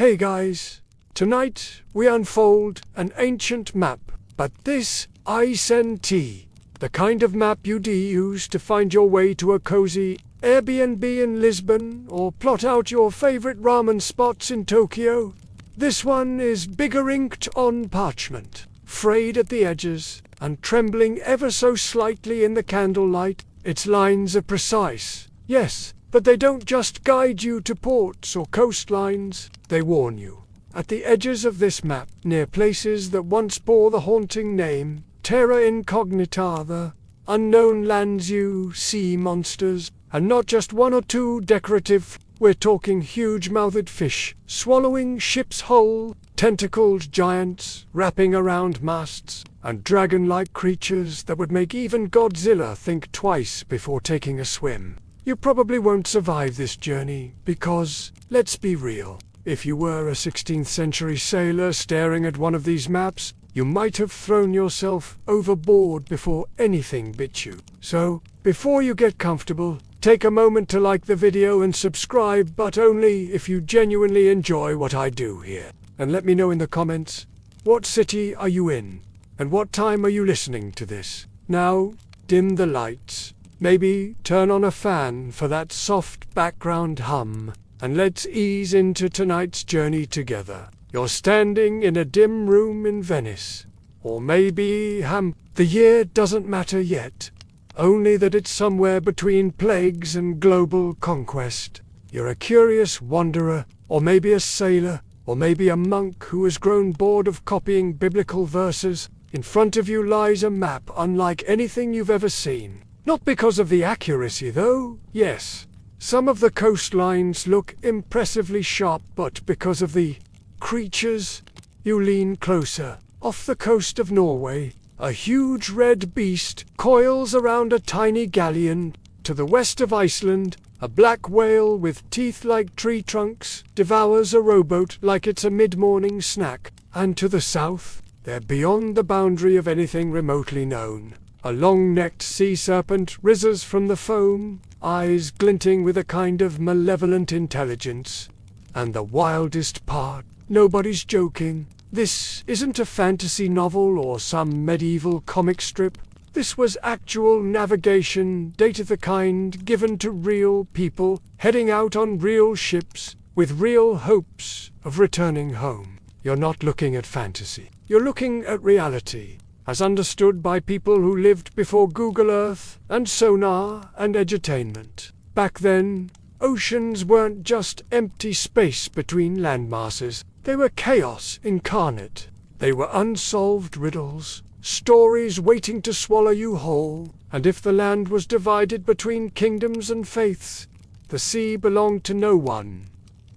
Hey guys, tonight we unfold an ancient map, but this isn't the kind of map you'd use to find your way to a cozy Airbnb in Lisbon or plot out your favorite ramen spots in Tokyo. This one is bigger inked on parchment, frayed at the edges, and trembling ever so slightly in the candlelight. Its lines are precise, yes, but they don't just guide you to ports or coastlines, they warn you. At the edges of this map, near places that once bore the haunting name Terra Incognita, the unknown lands you see monsters, and not just one or two decorative. We're talking huge-mouthed fish, swallowing ships whole, tentacled giants, wrapping around masts, and dragon-like creatures that would make even Godzilla think twice before taking a swim. You probably won't survive this journey, because, let's be real, if you were a 16th century sailor staring at one of these maps, you might have thrown yourself overboard before anything bit you. So, before you get comfortable, take a moment to like the video and subscribe, but only if you genuinely enjoy what I do here. And let me know in the comments, what city are you in? And what time are you listening to this? Now, dim the lights. Maybe turn on a fan for that soft background hum, and let's ease into tonight's journey together. You're standing in a dim room in Venice, or maybe the year doesn't matter yet, only that it's somewhere between plagues and global conquest. You're a curious wanderer, or maybe a sailor, or maybe a monk who has grown bored of copying biblical verses. In front of you lies a map unlike anything you've ever seen. Not because of the accuracy though, yes. Some of the coastlines look impressively sharp, but because of the creatures. You lean closer. Off the coast of Norway, a huge red beast coils around a tiny galleon. To the west of Iceland, a black whale with teeth like tree trunks devours a rowboat like it's a mid-morning snack. And to the south, they're beyond the boundary of anything remotely known. A long-necked sea serpent rises from the foam, eyes glinting with a kind of malevolent intelligence. And the wildest part, nobody's joking. This isn't a fantasy novel or some medieval comic strip. This was actual navigation, data the kind given to real people, heading out on real ships, with real hopes of returning home. You're not looking at fantasy. You're looking at reality, as understood by people who lived before Google Earth and sonar and edutainment. Back then, oceans weren't just empty space between landmasses. They were chaos incarnate. They were unsolved riddles, stories waiting to swallow you whole. And if the land was divided between kingdoms and faiths, the sea belonged to no one.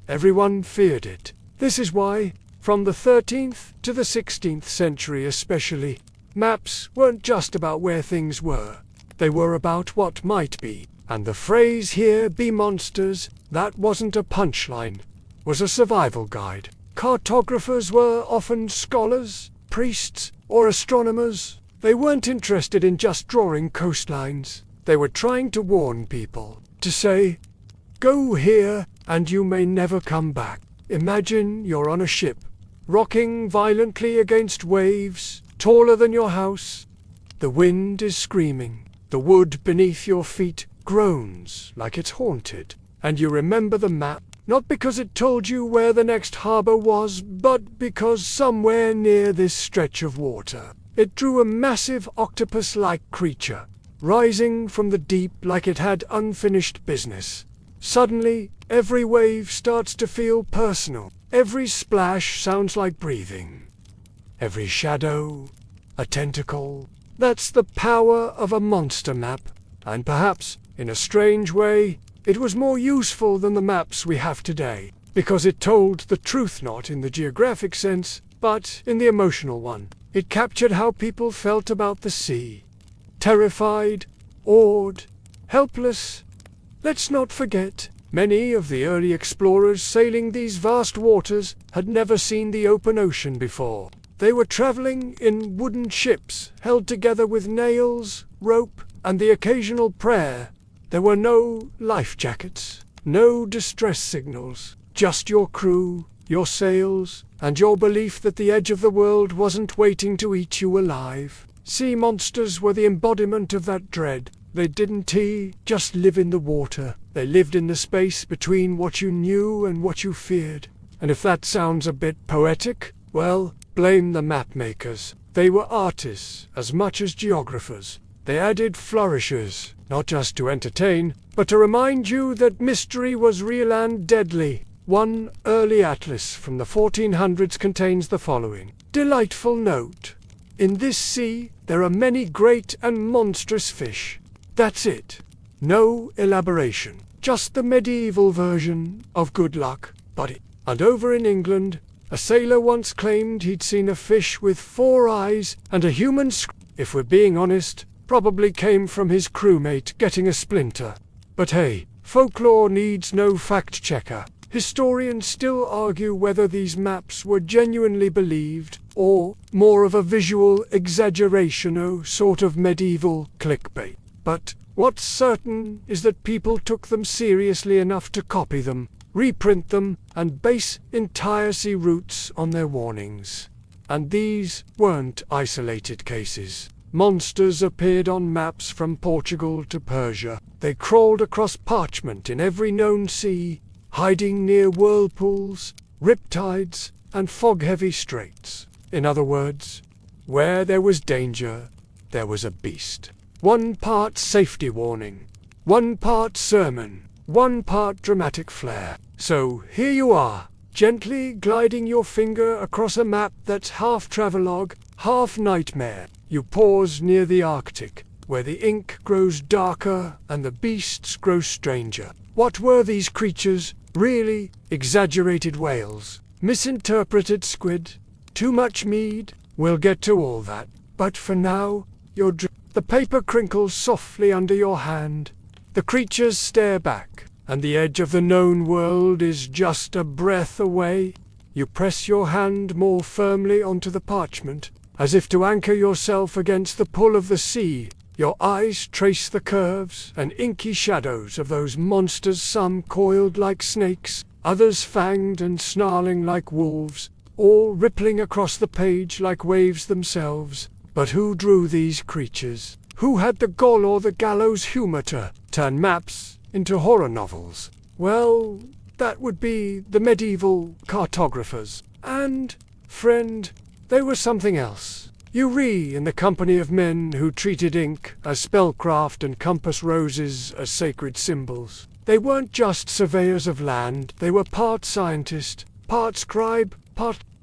Everyone feared it. This is why, from the 13th to the 16th century especially, maps weren't just about where things were. They were about what might be. And the phrase "here be monsters," that wasn't a punchline, was a survival guide. Cartographers were often scholars, priests, or astronomers. They weren't interested in just drawing coastlines. They were trying to warn people, to say, go here and you may never come back. Imagine you're on a ship, rocking violently against waves, taller than your house. The wind is screaming. The wood beneath your feet groans like it's haunted. And you remember the map, not because it told you where the next harbor was, but because somewhere near this stretch of water, it drew a massive octopus-like creature, rising from the deep like it had unfinished business. Suddenly, every wave starts to feel personal. Every splash sounds like breathing. Every shadow, a tentacle. That's the power of a monster map. And perhaps, in a strange way, it was more useful than the maps we have today, because it told the truth not in the geographic sense, but in the emotional one. It captured how people felt about the sea. Terrified, awed, helpless. Let's not forget, many of the early explorers sailing these vast waters had never seen the open ocean before. They were traveling in wooden ships, held together with nails, rope, and the occasional prayer. There were no life jackets, no distress signals, just your crew, your sails, and your belief that the edge of the world wasn't waiting to eat you alive. Sea monsters were the embodiment of that dread. They didn't just live in the water. They lived in the space between what you knew and what you feared. And if that sounds a bit poetic, well, blame the map makers. They were artists as much as geographers. They added flourishes, not just to entertain, but to remind you that mystery was real and deadly. One early atlas from the 1400s contains the following delightful note. In this sea, there are many great and monstrous fish. That's it. No elaboration. Just the medieval version of good luck, buddy. And over in England, a sailor once claimed he'd seen a fish with 4 eyes and a human if we're being honest, probably came from his crewmate getting a splinter. But hey, folklore needs no fact-checker. Historians still argue whether these maps were genuinely believed, or more of a visual exaggeration or sort of medieval clickbait. But what's certain is that people took them seriously enough to copy them, reprint them, and base entire sea routes on their warnings. And these weren't isolated cases. Monsters appeared on maps from Portugal to Persia. They crawled across parchment in every known sea, hiding near whirlpools, riptides, and fog-heavy straits. In other words, where there was danger, there was a beast. 1 part safety warning, 1 part sermon, 1 part dramatic flair. So here you are, gently gliding your finger across a map that's half travelogue, half nightmare. You pause near the Arctic, where the ink grows darker and the beasts grow stranger. What were these creatures? Really? Exaggerated whales? Misinterpreted squid? Too much mead? We'll get to all that. But for now, the paper crinkles softly under your hand. The creatures stare back, and the edge of the known world is just a breath away. You press your hand more firmly onto the parchment, as if to anchor yourself against the pull of the sea. Your eyes trace the curves and inky shadows of those monsters, some coiled like snakes, others fanged and snarling like wolves, all rippling across the page like waves themselves. But who drew these creatures? Who had the gall or the gallows humor to turn maps into horror novels? Well, that would be the medieval cartographers. And, friend, they were something else. You read in the company of men who treated ink as spellcraft and compass roses as sacred symbols. They weren't just surveyors of land, they were part scientist, part scribe,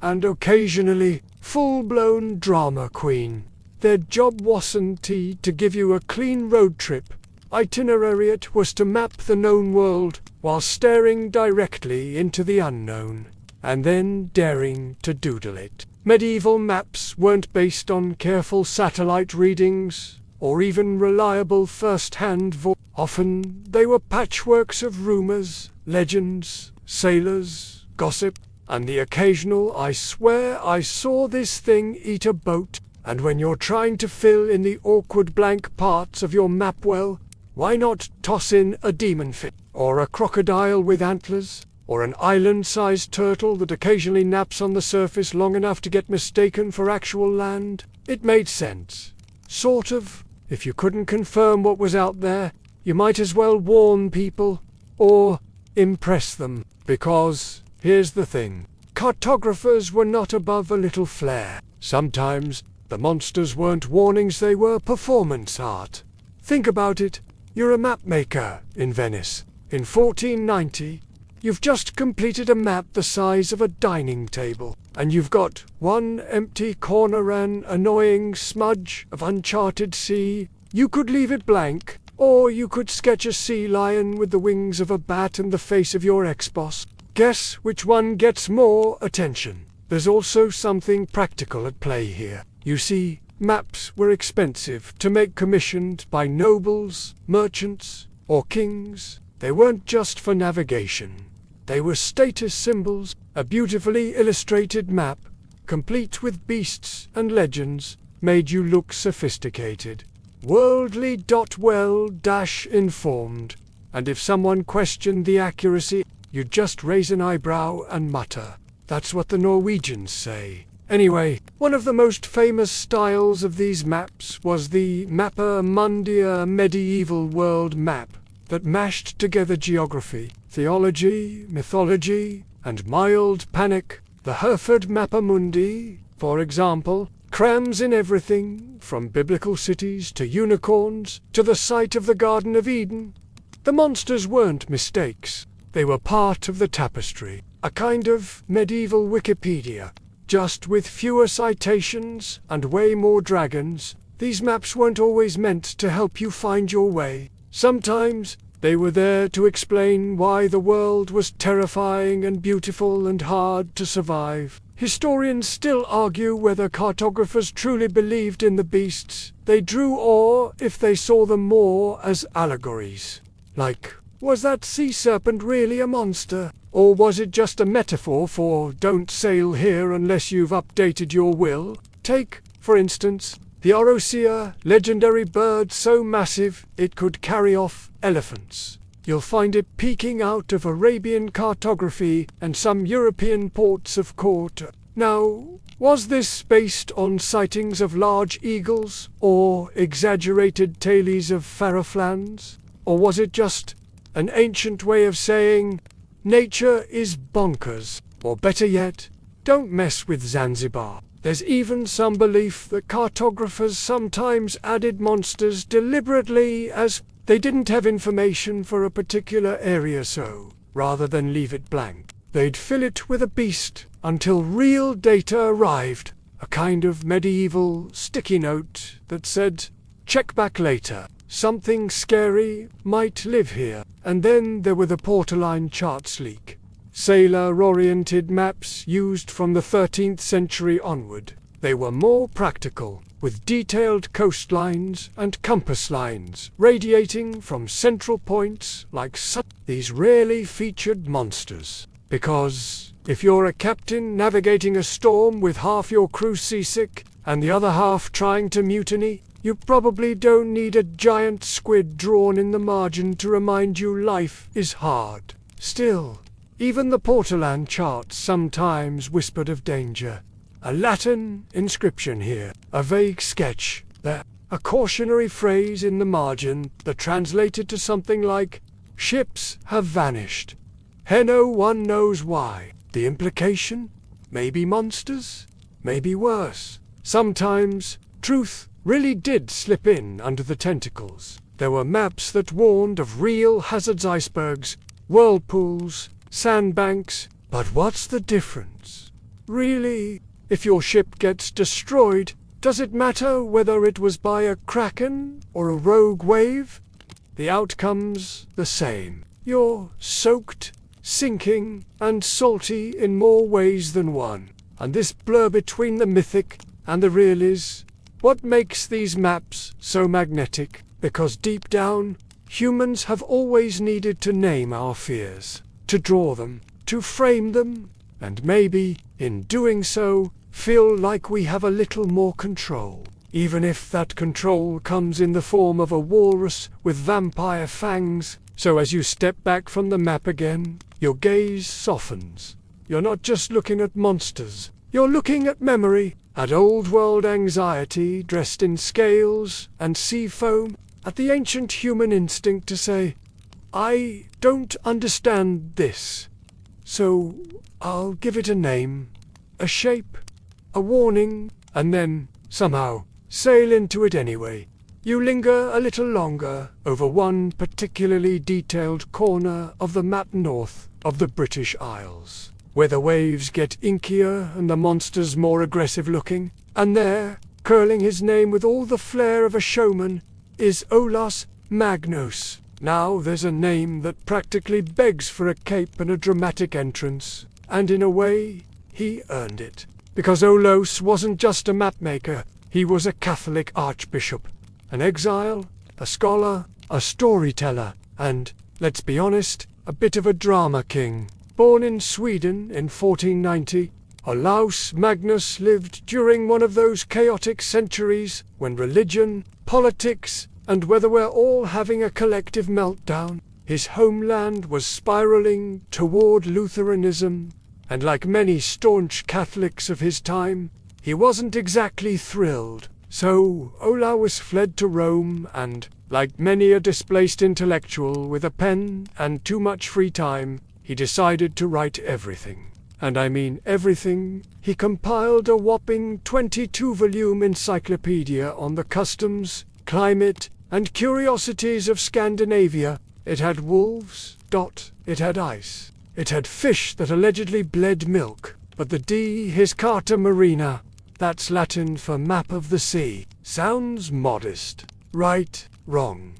and occasionally full-blown drama queen. Their job wasn't to give you a clean road trip itinerary, it was to map the known world while staring directly into the unknown, and then daring to doodle it. Medieval maps weren't based on careful satellite readings, or even reliable first-hand voice. Often they were patchworks of rumors, legends, sailors, gossip, and the occasional "I swear I saw this thing eat a boat." And when you're trying to fill in the awkward blank parts of your map, well, why not toss in a demon fish, or a crocodile with antlers, or an island-sized turtle that occasionally naps on the surface long enough to get mistaken for actual land? It made sense. Sort of. If you couldn't confirm what was out there, you might as well warn people, or impress them. Because, here's the thing, cartographers were not above a little flair. Sometimes, the monsters weren't warnings, they were performance art. Think about it. You're a map maker in Venice. In 1490, you've just completed a map the size of a dining table, and you've got one empty corner, an annoying smudge of uncharted sea. You could leave it blank, or you could sketch a sea lion with the wings of a bat and the face of your ex-boss. Guess which one gets more attention? There's also something practical at play here. You see, maps were expensive to make, commissioned by nobles, merchants, or kings. They weren't just for navigation. They were status symbols. A beautifully illustrated map, complete with beasts and legends, made you look sophisticated, worldly, well-informed. And if someone questioned the accuracy, you'd just raise an eyebrow and mutter, That's what the Norwegians say. Anyway, one of the most famous styles of these maps was the Mappa Mundia medieval world map that mashed together geography, theology, mythology, and mild panic. The Hereford Mappa Mundi, for example, crams in everything from biblical cities to unicorns to the site of the Garden of Eden. The monsters weren't mistakes. They were part of the tapestry, a kind of medieval Wikipedia, just with fewer citations and way more dragons. These maps weren't always meant to help you find your way. Sometimes they were there to explain why the world was terrifying and beautiful and hard to survive. Historians still argue whether cartographers truly believed in the beasts they drew, or if they saw them more as allegories. Like, was that sea serpent really a monster? Or was it just a metaphor for don't sail here unless you've updated your will? Take, for instance, the Orosea, legendary bird so massive it could carry off elephants. You'll find it peeking out of Arabian cartography and some European ports of Corte. Now, was this based on sightings of large eagles or exaggerated tales of faroflans? Or was it just an ancient way of saying, nature is bonkers? Or better yet, don't mess with Zanzibar. There's even some belief that cartographers sometimes added monsters deliberately as they didn't have information for a particular area, so rather than leave it blank, they'd fill it with a beast until real data arrived, a kind of medieval sticky note that said, check back later. Something scary might live here. And then there were the Portoline charts leak. Sailor-oriented maps used from the 13th century onward. They were more practical, with detailed coastlines and compass lines radiating from central points like such. These rarely featured monsters, because if you're a captain navigating a storm with half your crew seasick and the other half trying to mutiny, you probably don't need a giant squid drawn in the margin to remind you life is hard. Still, even the Portolan charts sometimes whispered of danger. A Latin inscription here, a vague sketch there, a cautionary phrase in the margin that translated to something like, ships have vanished. No one knows why. The implication? Maybe monsters? Maybe worse. Sometimes truth really did slip in under the tentacles. There were maps that warned of real hazards, icebergs, whirlpools, sandbanks. But what's the difference? Really, if your ship gets destroyed, does it matter whether it was by a kraken or a rogue wave? The outcome's the same. You're soaked, sinking, and salty in more ways than one. And this blur between the mythic and the real is what makes these maps so magnetic, because deep down, humans have always needed to name our fears, to draw them, to frame them, and maybe, in doing so, feel like we have a little more control, even if that control comes in the form of a walrus with vampire fangs. So as you step back from the map again, your gaze softens. You're not just looking at monsters, you're looking at memory, at old-world anxiety dressed in scales and sea foam, at the ancient human instinct to say, I don't understand this, so I'll give it a name, a shape, a warning, and then, somehow, sail into it anyway. You linger a little longer over one particularly detailed corner of the map north of the British Isles, where the waves get inkier and the monsters more aggressive looking, and there, curling his name with all the flair of a showman, is Olas Magnus. Now there's a name that practically begs for a cape and a dramatic entrance, and in a way, he earned it. Because Olos wasn't just a mapmaker, he was a Catholic archbishop, an exile, a scholar, a storyteller, and, let's be honest, a bit of a drama king. Born in Sweden in 1490, Olaus Magnus lived during one of those chaotic centuries when religion, politics, and whether we're all having a collective meltdown, his homeland was spiraling toward Lutheranism, and like many staunch Catholics of his time, he wasn't exactly thrilled. So Olaus fled to Rome and, like many a displaced intellectual with a pen and too much free time, he decided to write everything. And I mean everything. He compiled a whopping 22-volume encyclopedia on the customs, climate, and curiosities of Scandinavia. It had wolves, it had ice. It had fish that allegedly bled milk. But his Carta Marina, that's Latin for map of the sea, sounds modest. Right, wrong.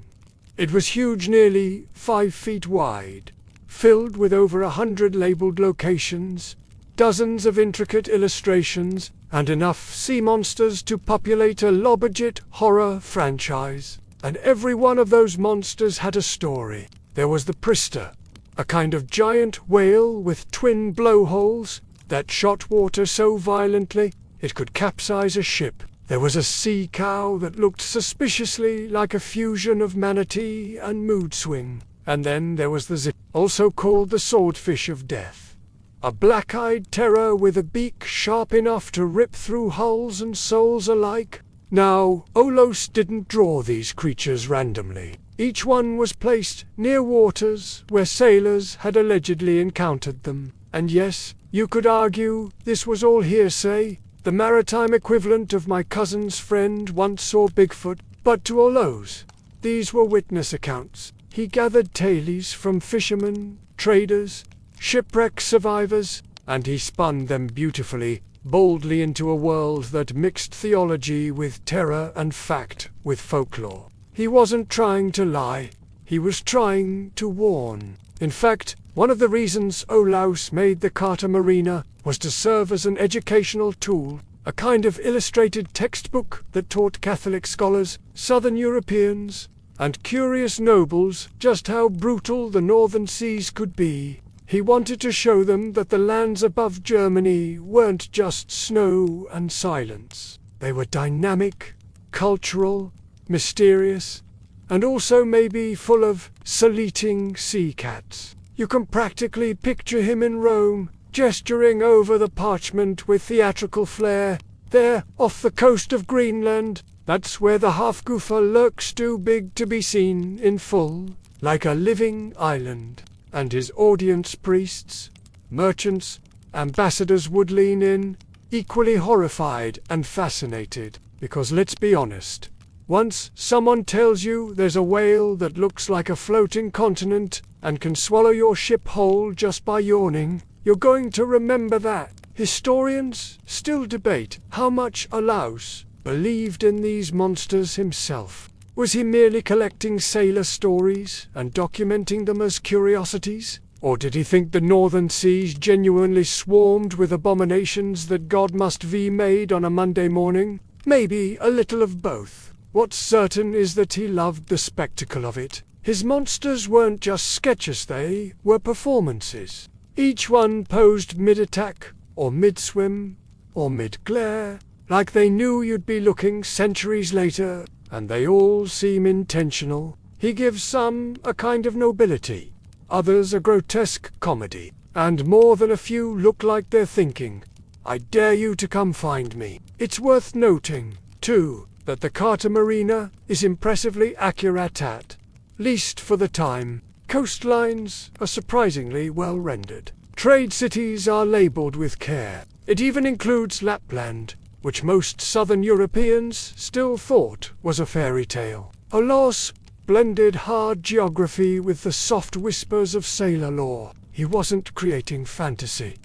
It was huge, nearly 5 feet wide, filled with over 100 labeled locations, dozens of intricate illustrations, and enough sea monsters to populate a low-budget horror franchise. And every one of those monsters had a story. There was the Prista, a kind of giant whale with twin blowholes that shot water so violently it could capsize a ship. There was a sea cow that looked suspiciously like a fusion of manatee and mood swing. And then there was the Zip, also called the swordfish of death, a black-eyed terror with a beak sharp enough to rip through hulls and souls alike. Now, Olaus didn't draw these creatures randomly. Each one was placed near waters where sailors had allegedly encountered them. And yes, you could argue this was all hearsay. The maritime equivalent of my cousin's friend once saw Bigfoot. But to Olaus, these were witness accounts. He gathered tales from fishermen, traders, shipwreck survivors, and he spun them beautifully, boldly into a world that mixed theology with terror and fact with folklore. He wasn't trying to lie, he was trying to warn. In fact, one of the reasons Olaus made the Carta Marina was to serve as an educational tool, a kind of illustrated textbook that taught Catholic scholars, Southern Europeans, and curious nobles just how brutal the northern seas could be. He wanted to show them that the lands above Germany weren't just snow and silence. They were dynamic, cultural, mysterious, and also maybe full of saluting sea cats. You can practically picture him in Rome, gesturing over the parchment with theatrical flair. There, off the coast of Greenland, that's where the half-goofer lurks too big to be seen in full, like a living island. And his audience, priests, merchants, ambassadors, would lean in, equally horrified and fascinated. Because let's be honest, once someone tells you there's a whale that looks like a floating continent and can swallow your ship whole just by yawning, you're going to remember that. Historians still debate how much Olaus believed in these monsters himself. Was he merely collecting sailor stories and documenting them as curiosities? Or did he think the northern seas genuinely swarmed with abominations that God must be made on a Monday morning? Maybe a little of both. What's certain is that he loved the spectacle of it. His monsters weren't just sketches, they were performances. Each one posed mid-attack, or mid-swim, or mid-glare, like they knew you'd be looking centuries later, and they all seem intentional. He gives some a kind of nobility, others a grotesque comedy, and more than a few look like they're thinking, I dare you to come find me. It's worth noting, too, that the Carta Marina is impressively accurate at least for the time. Coastlines are surprisingly well rendered. Trade cities are labeled with care. It even includes Lapland, which most southern Europeans still thought was a fairy tale. Olaus blended hard geography with the soft whispers of sailor lore. He wasn't creating fantasy.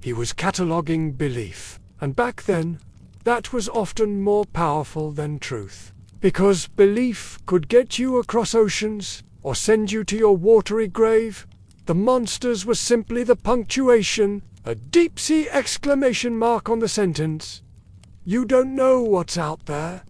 He was cataloguing belief. And back then, that was often more powerful than truth. Because belief could get you across oceans, or send you to your watery grave. The monsters were simply the punctuation, a deep-sea exclamation mark on the sentence. You don't know what's out there.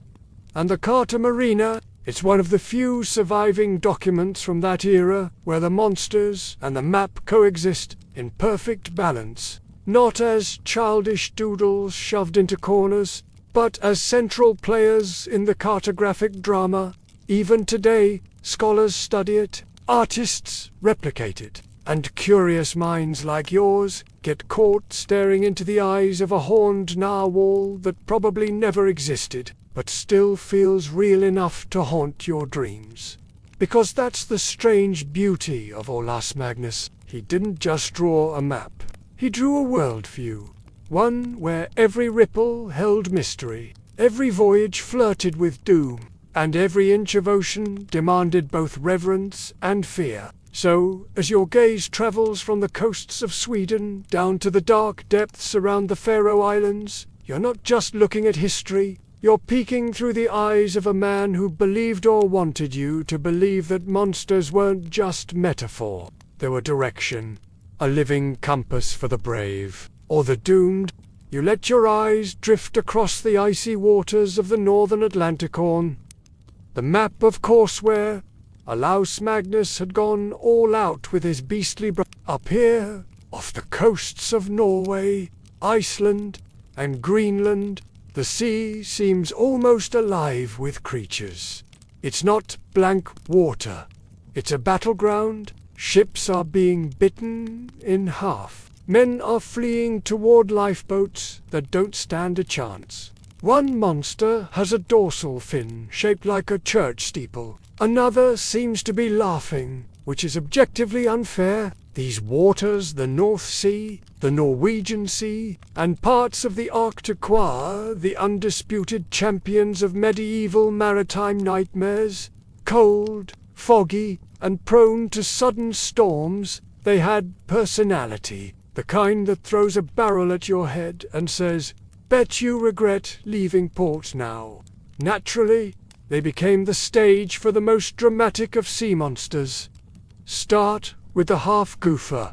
And the Carta Marina, it's one of the few surviving documents from that era where the monsters and the map coexist in perfect balance, not as childish doodles shoved into corners, but as central players in the cartographic drama. Even today, scholars study it, artists replicate it, and curious minds like yours get caught staring into the eyes of a horned narwhal that probably never existed, but still feels real enough to haunt your dreams. Because that's the strange beauty of Olaus Magnus. He didn't just draw a map. He drew a worldview, one where every ripple held mystery, every voyage flirted with doom, and every inch of ocean demanded both reverence and fear. So, as your gaze travels from the coasts of Sweden down to the dark depths around the Faroe Islands, you're not just looking at history, you're peeking through the eyes of a man who believed or wanted you to believe that monsters weren't just metaphor. They were direction, a living compass for the brave, or the doomed. You let your eyes drift across the icy waters of the northern Atlanticorn. The map of courseware. Olaus Magnus had gone all out with his beastly up here, off the coasts of Norway, Iceland, and Greenland. The sea seems almost alive with creatures. It's not blank water. It's a battleground. Ships are being bitten in half. Men are fleeing toward lifeboats that don't stand a chance. One monster has a dorsal fin shaped like a church steeple. Another seems to be laughing, which is objectively unfair. These waters, the North Sea, the Norwegian Sea, and parts of the Arctic are the undisputed champions of medieval maritime nightmares. Cold, foggy, and prone to sudden storms, they had personality, the kind that throws a barrel at your head and says, "Bet you regret leaving port now." Naturally, they became the stage for the most dramatic of sea monsters. Start with the half-goofer.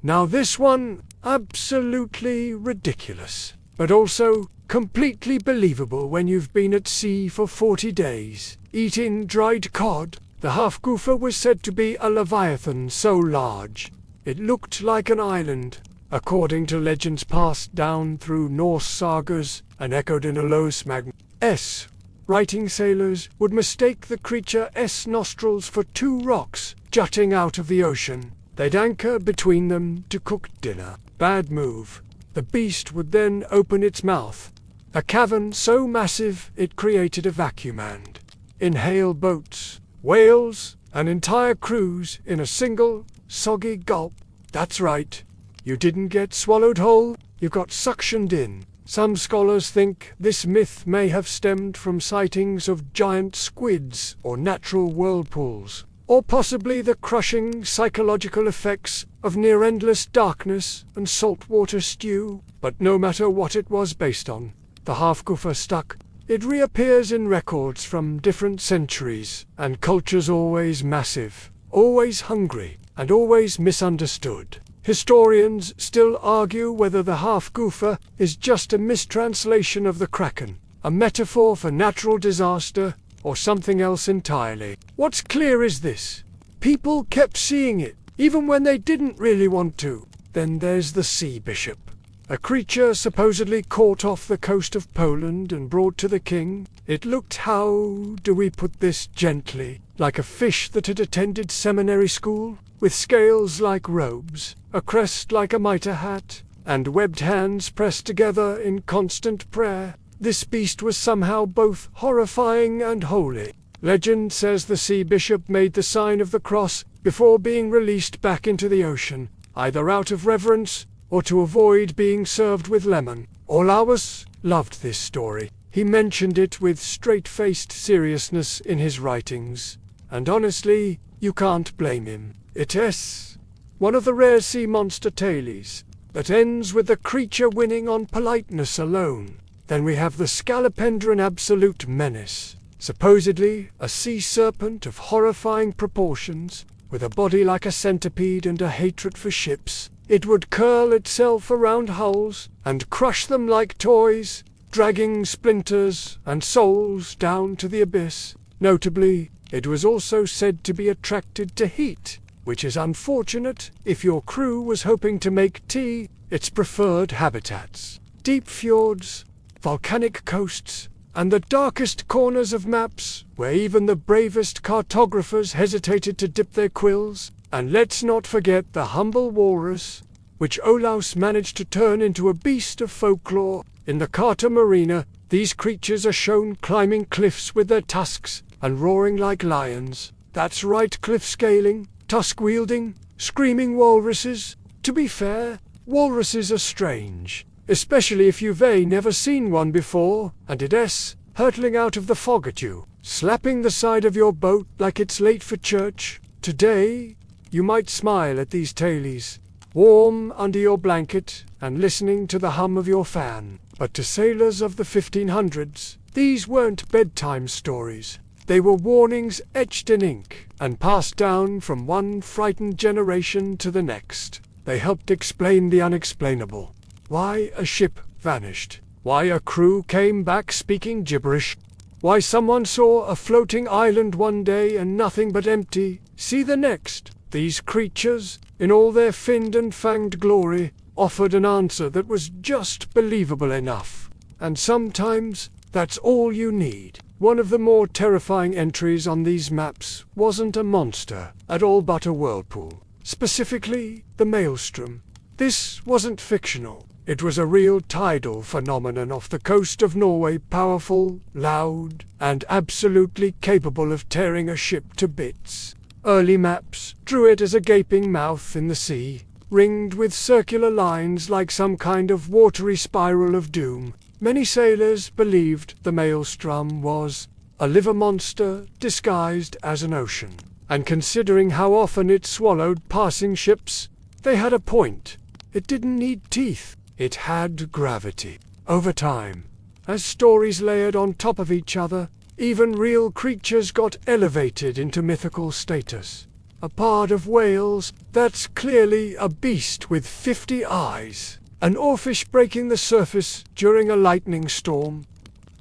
Now this one, absolutely ridiculous, but also completely believable when you've been at sea for 40 days, eating dried cod. The half-goofer was said to be a leviathan so large, it looked like an island, according to legends passed down through Norse sagas and echoed in Olaus Magnus. Writing sailors would mistake the creature's nostrils for two rocks jutting out of the ocean. They'd anchor between them to cook dinner. Bad move. The beast would then open its mouth, a cavern so massive it created a vacuum and inhale boats, whales, and entire crews in a single, soggy gulp. That's right. You didn't get swallowed whole, you got suctioned in. Some scholars think this myth may have stemmed from sightings of giant squids or natural whirlpools, or possibly the crushing psychological effects of near-endless darkness and saltwater stew. But no matter what it was based on, the half-goofer stuck. It reappears in records from different centuries, and cultures always massive, always hungry, and always misunderstood. Historians still argue whether the half-goofer is just a mistranslation of the kraken, a metaphor for natural disaster, or something else entirely. What's clear is this: people kept seeing it, even when they didn't really want to. Then there's the sea bishop, a creature supposedly caught off the coast of Poland and brought to the king. It looked, how do we put this gently, like a fish that had attended seminary school, with scales like robes, a crest like a mitre hat, and webbed hands pressed together in constant prayer. This beast was somehow both horrifying and holy. Legend says the sea bishop made the sign of the cross before being released back into the ocean, either out of reverence or to avoid being served with lemon. Olaus loved this story. He mentioned it with straight-faced seriousness in his writings, and honestly, you can't blame him. It is one of the rare sea monster tales that ends with the creature winning on politeness alone. Then we have the Skalopendron absolute menace, supposedly a sea serpent of horrifying proportions, with a body like a centipede and a hatred for ships. It would curl itself around hulls and crush them like toys, dragging splinters and souls down to the abyss. Notably, it was also said to be attracted to heat, which is unfortunate if your crew was hoping to make tea. Its preferred habitats: deep fjords, volcanic coasts, and the darkest corners of maps, where even the bravest cartographers hesitated to dip their quills. And let's not forget the humble walrus, which Olaus managed to turn into a beast of folklore. In the Carta Marina, these creatures are shown climbing cliffs with their tusks and roaring like lions. That's right, cliff-scaling, tusk-wielding, screaming walruses. To be fair, walruses are strange, especially if you've never seen one before, and it's hurtling out of the fog at you, slapping the side of your boat like it's late for church. Today, you might smile at these tailies, warm under your blanket and listening to the hum of your fan. But to sailors of the 1500s, these weren't bedtime stories. They were warnings etched in ink and passed down from one frightened generation to the next. They helped explain the unexplainable. Why a ship vanished. Why a crew came back speaking gibberish. Why someone saw a floating island one day and nothing but empty sea the next. These creatures, in all their finned and fanged glory, offered an answer that was just believable enough. And sometimes, that's all you need. One of the more terrifying entries on these maps wasn't a monster at all but a whirlpool. Specifically, the maelstrom. This wasn't fictional. It was a real tidal phenomenon off the coast of Norway, powerful, loud, and absolutely capable of tearing a ship to bits. Early maps drew it as a gaping mouth in the sea, ringed with circular lines like some kind of watery spiral of doom. Many sailors believed the maelstrom was a liver monster disguised as an ocean. And considering how often it swallowed passing ships, they had a point. It didn't need teeth. It had gravity. Over time, as stories layered on top of each other, even real creatures got elevated into mythical status. A part of Wales, that's clearly a beast with 50 eyes. An oarfish breaking the surface during a lightning storm.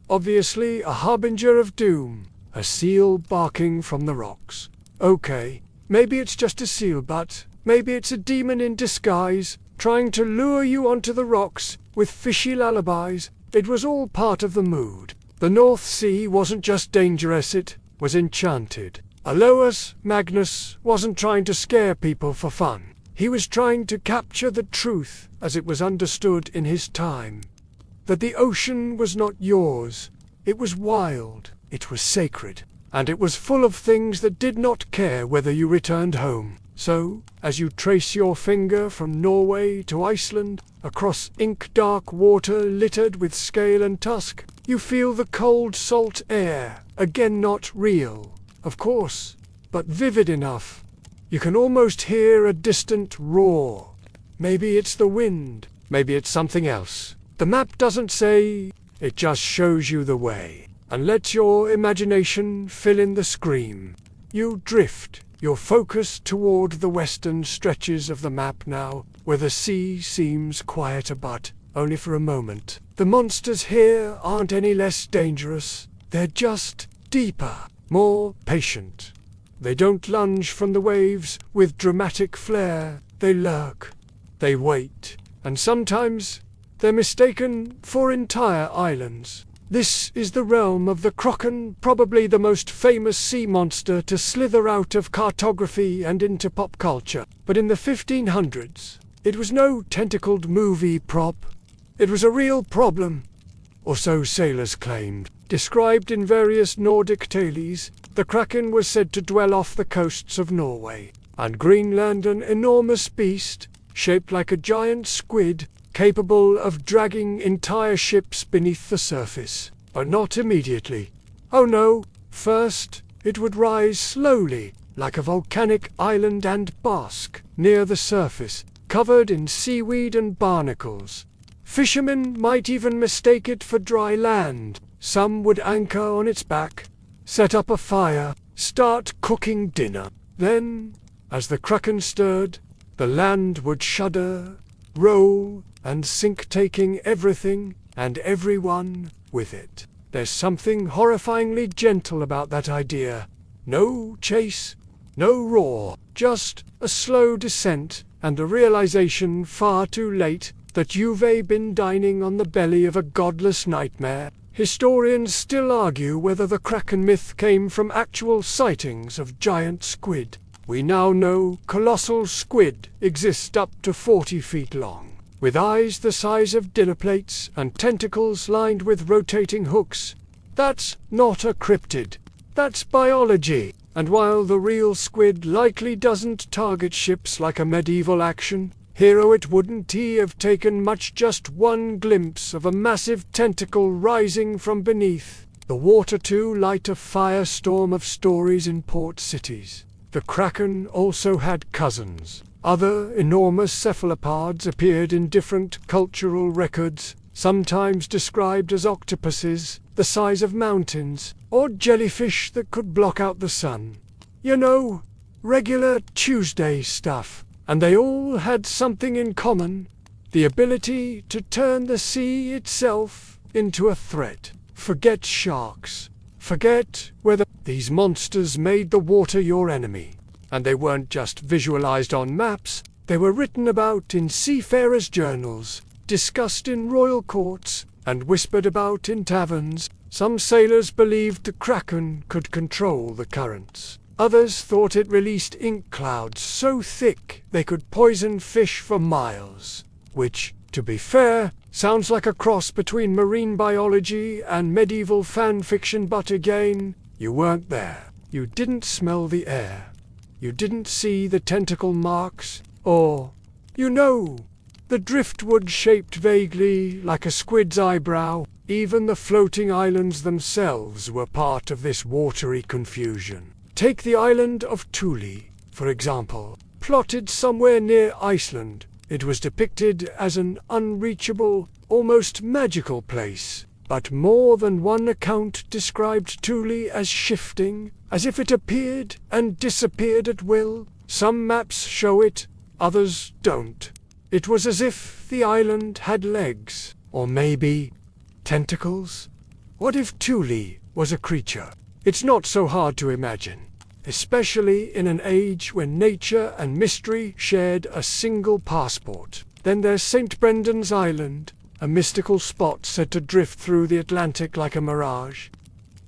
Obviously a harbinger of doom. A seal barking from the rocks. Okay, maybe it's just a seal, but maybe it's a demon in disguise, trying to lure you onto the rocks with fishy lullabies. It was all part of the mood. The North Sea wasn't just dangerous, it was enchanted. Alois Magnus wasn't trying to scare people for fun. He was trying to capture the truth as it was understood in his time. That the ocean was not yours. It was wild. It was sacred. And it was full of things that did not care whether you returned home. So, as you trace your finger from Norway to Iceland, across ink-dark water littered with scale and tusk, you feel the cold salt air, again not real, of course, but vivid enough. You can almost hear a distant roar. Maybe it's the wind, maybe it's something else. The map doesn't say, it just shows you the way, and lets your imagination fill in the scream. You drift, your focus toward the western stretches of the map now, where the sea seems quieter but only for a moment. The monsters here aren't any less dangerous, they're just deeper, more patient. They don't lunge from the waves with dramatic flair, they lurk, they wait, and sometimes they're mistaken for entire islands. This is the realm of the Kraken, probably the most famous sea monster to slither out of cartography and into pop culture. But in the 1500s, it was no tentacled movie prop. It was a real problem, or so sailors claimed. Described in various Nordic tales, the Kraken was said to dwell off the coasts of Norway and Greenland, an enormous beast, shaped like a giant squid, capable of dragging entire ships beneath the surface. But not immediately. Oh no, first, it would rise slowly, like a volcanic island, and bask near the surface, covered in seaweed and barnacles. Fishermen might even mistake it for dry land. Some would anchor on its back, set up a fire, start cooking dinner. Then, as the Kraken stirred, the land would shudder, roll, and sink, taking everything and everyone with it. There's something horrifyingly gentle about that idea. No chase, no roar, just a slow descent, and the realization far too late that you've been dining on the belly of a godless nightmare. Historians still argue whether the Kraken myth came from actual sightings of giant squid, We now know colossal squid exist up to 40 feet long, with eyes the size of dinner plates and tentacles lined with rotating hooks. That's not a cryptid. That's biology. And while the real squid likely doesn't target ships like a medieval action hero, it wouldn't have taken much just one glimpse of a massive tentacle rising from beneath the water to light a firestorm of stories in port cities. The kraken also had cousins. Other enormous cephalopods appeared in different cultural records, sometimes described as octopuses the size of mountains, or jellyfish that could block out the sun. You know, regular Tuesday stuff. And they all had something in common: the ability to turn the sea itself into a threat. Forget sharks. Forget whether these monsters made the water your enemy. And they weren't just visualized on maps, they were written about in seafarers' journals, discussed in royal courts, and whispered about in taverns. Some sailors believed the kraken could control the currents. Others thought it released ink clouds so thick they could poison fish for miles. Which, to be fair, sounds like a cross between marine biology and medieval fan fiction, but again, you weren't there. You didn't smell the air. You didn't see the tentacle marks, or, the driftwood shaped vaguely like a squid's eyebrow. Even the floating islands themselves were part of this watery confusion. Take the island of Thule, for example. Plotted somewhere near Iceland, it was depicted as an unreachable, almost magical place. But more than one account described Thule as shifting, as if it appeared and disappeared at will. Some maps show it, others don't. It was as if the island had legs, or maybe tentacles. What if Thule was a creature? It's not so hard to imagine, especially in an age when nature and mystery shared a single passport. Then there's St. Brendan's Island, a mystical spot said to drift through the Atlantic like a mirage.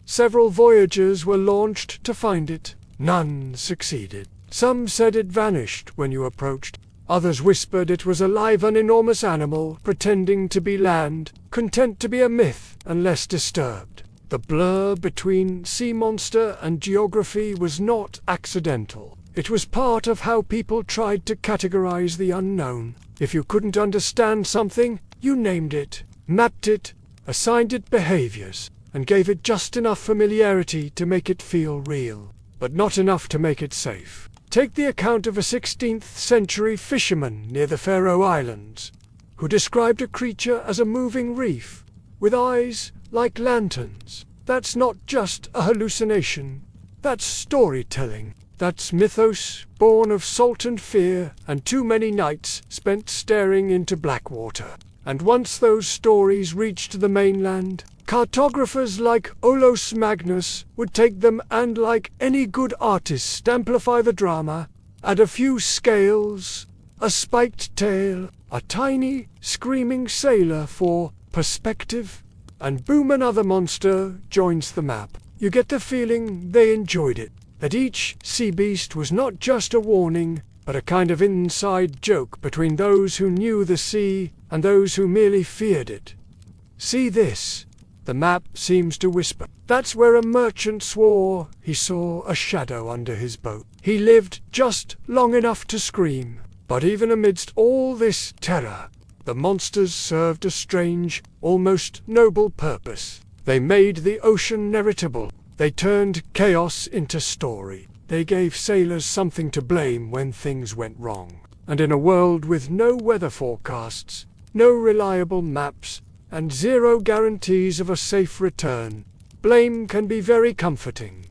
Several voyagers were launched to find it. None succeeded. Some said it vanished when you approached. Others whispered it was alive, an enormous animal pretending to be land, content to be a myth unless disturbed. The blur between sea monster and geography was not accidental. It was part of how people tried to categorize the unknown. If you couldn't understand something, you named it, mapped it, assigned it behaviors, and gave it just enough familiarity to make it feel real, but not enough to make it safe. Take the account of a 16th century fisherman near the Faroe Islands, who described a creature as a moving reef, with eyes like lanterns. That's not just a hallucination. That's storytelling. That's mythos, born of salt and fear, and too many nights spent staring into black water. And once those stories reached the mainland, cartographers like Olaus Magnus would take them and, like any good artist, amplify the drama, add a few scales, a spiked tail, a tiny, screaming sailor for perspective, and boom, another monster joins the map. You get the feeling they enjoyed it, that each sea beast was not just a warning, but a kind of inside joke between those who knew the sea and those who merely feared it. See this, the map seems to whisper. That's where a merchant swore he saw a shadow under his boat. He lived just long enough to scream. But even amidst all this terror, the monsters served a strange, almost noble purpose. They made the ocean narratable. They turned chaos into story. They gave sailors something to blame when things went wrong. And in a world with no weather forecasts, no reliable maps, and zero guarantees of a safe return, blame can be very comforting.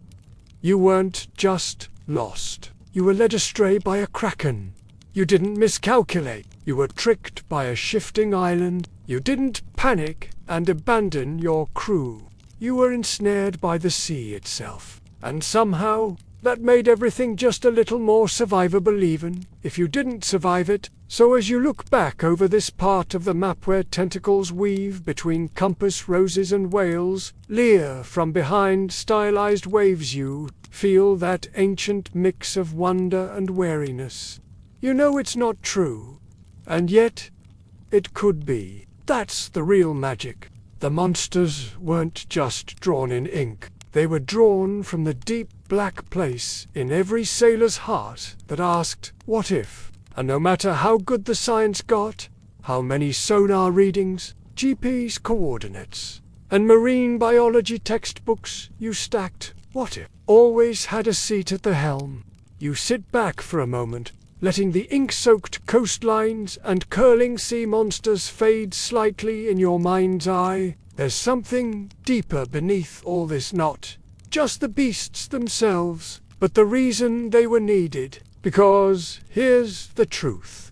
You weren't just lost. You were led astray by a kraken. You didn't miscalculate. You were tricked by a shifting island. You didn't panic and abandon your crew. You were ensnared by the sea itself. And somehow, that made everything just a little more survivable even if you didn't survive it. So as you look back over this part of the map where tentacles weave between compass roses and whales, leer from behind stylized waves, you feel that ancient mix of wonder and wariness. You know it's not true, and yet it could be. That's the real magic. The monsters weren't just drawn in ink. They were drawn from the deep black place in every sailor's heart that asked, what if? And no matter how good the science got, how many sonar readings, GPS coordinates, and marine biology textbooks you stacked, what if always had a seat at the helm. You sit back for a moment, letting the ink-soaked coastlines and curling sea monsters fade slightly in your mind's eye. There's something deeper beneath all this, not just the beasts themselves, but the reason they were needed. Because here's the truth.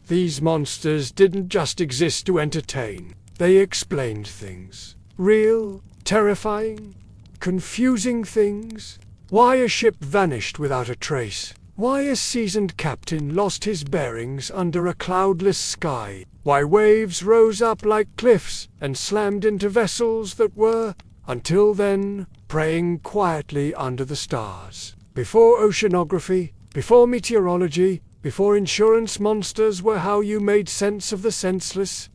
These monsters didn't just exist to entertain. They explained things. Real, terrifying, confusing things. Why a ship vanished without a trace. Why a seasoned captain lost his bearings under a cloudless sky. Why waves rose up like cliffs and slammed into vessels that were, until then, praying quietly under the stars. Before oceanography, before meteorology, before insurance monsters were how you made sense of the senseless,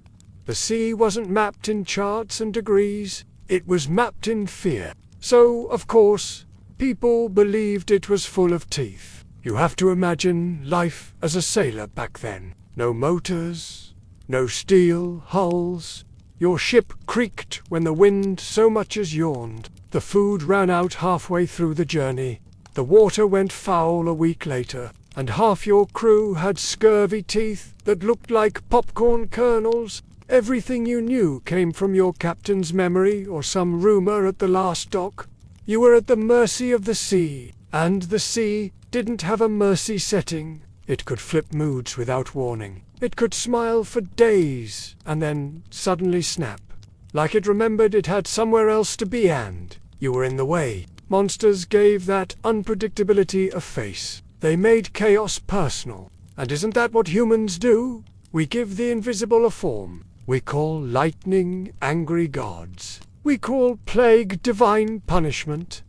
the sea wasn't mapped in charts and degrees, it was mapped in fear. So, of course, people believed it was full of teeth. You have to imagine life as a sailor back then. No motors, no steel hulls. Your ship creaked when the wind so much as yawned. The food ran out halfway through the journey. The water went foul a week later, and half your crew had scurvy teeth that looked like popcorn kernels. Everything you knew came from your captain's memory or some rumor at the last dock. You were at the mercy of the sea, and the sea didn't have a mercy setting. It could flip moods without warning. It could smile for days and then suddenly snap, like it remembered it had somewhere else to be and you were in the way. Monsters gave that unpredictability a face. They made chaos personal. And isn't that what humans do? We give the invisible a form. We call lightning angry gods. We call plague divine punishment.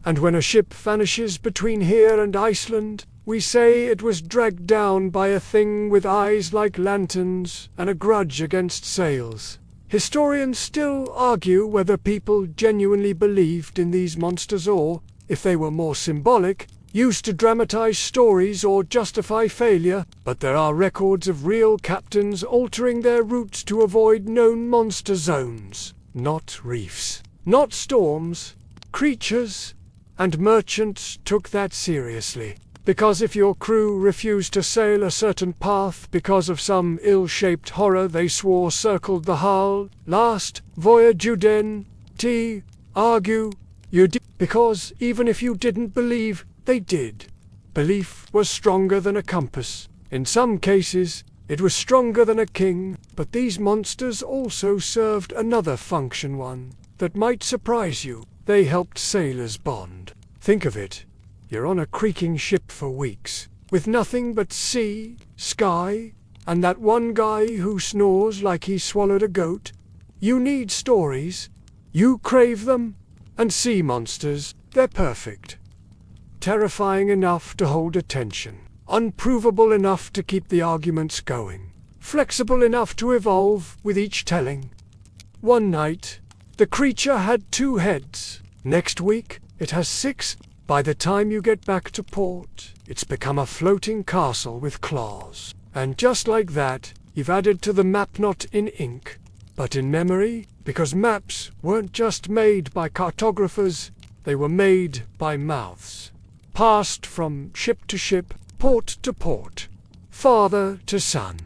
And when a ship vanishes between here and Iceland, we say it was dragged down by a thing with eyes like lanterns and a grudge against sails. Historians still argue whether people genuinely believed in these monsters or, if they were more symbolic, used to dramatize stories or justify failure, but there are records of real captains altering their routes to avoid known monster zones. Not reefs, not storms, creatures, and merchants took that seriously. Because if your crew refused to sail a certain path because of some ill-shaped horror they swore circled the hull, last voyage you den, argue, you did, because even if you didn't believe, they did. Belief was stronger than a compass. In some cases, it was stronger than a king, but these monsters also served another function, one that might surprise you. They helped sailors bond. Think of it. You're on a creaking ship for weeks, with nothing but sea, sky, and that one guy who snores like he swallowed a goat. You need stories. You crave them. And sea monsters, they're perfect. Terrifying enough to hold attention. Unprovable enough to keep the arguments going. Flexible enough to evolve with each telling. One night, the creature had 2 heads. Next week, it has 6. By the time you get back to port, it's become a floating castle with claws. And just like that, you've added to the map not in ink, but in memory, because maps weren't just made by cartographers, they were made by mouths. Passed from ship to ship, port to port, father to son.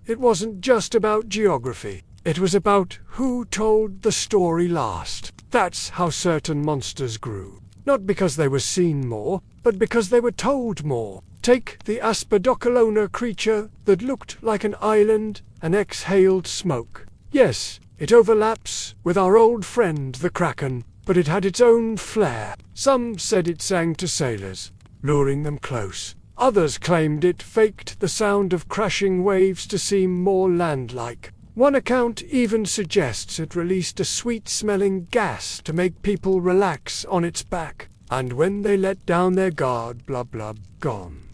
It wasn't just about geography. It was about who told the story last. That's how certain monsters grew. Not because they were seen more, but because they were told more. Take the Asperdocolona creature that looked like an island and exhaled smoke. Yes, it overlaps with our old friend the Kraken, but it had its own flair. Some said it sang to sailors, luring them close. Others claimed it faked the sound of crashing waves to seem more land-like. One account even suggests it released a sweet-smelling gas to make people relax on its back, and when they let down their guard, blah blah, gone.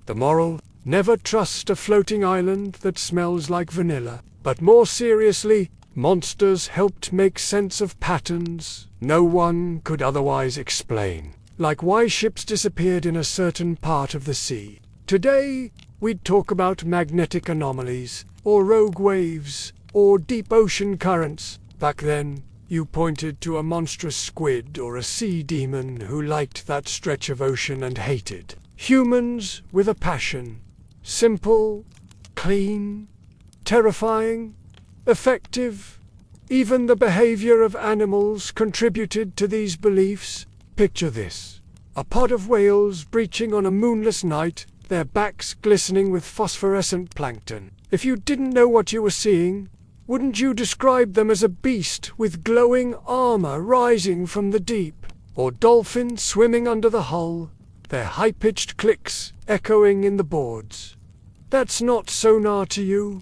The moral: never trust a floating island that smells like vanilla. But more seriously, monsters helped make sense of patterns no one could otherwise explain, like why ships disappeared in a certain part of the sea. Today, we'd talk about magnetic anomalies, or rogue waves, or deep ocean currents. Back then, you pointed to a monstrous squid or a sea demon who liked that stretch of ocean and hated humans with a passion. Simple, clean, terrifying, effective. Even the behavior of animals contributed to these beliefs. Picture this: a pod of whales breaching on a moonless night, their backs glistening with phosphorescent plankton. If you didn't know what you were seeing, wouldn't you describe them as a beast with glowing armor rising from the deep? Or dolphins swimming under the hull, their high-pitched clicks echoing in the boards? That's not sonar to you.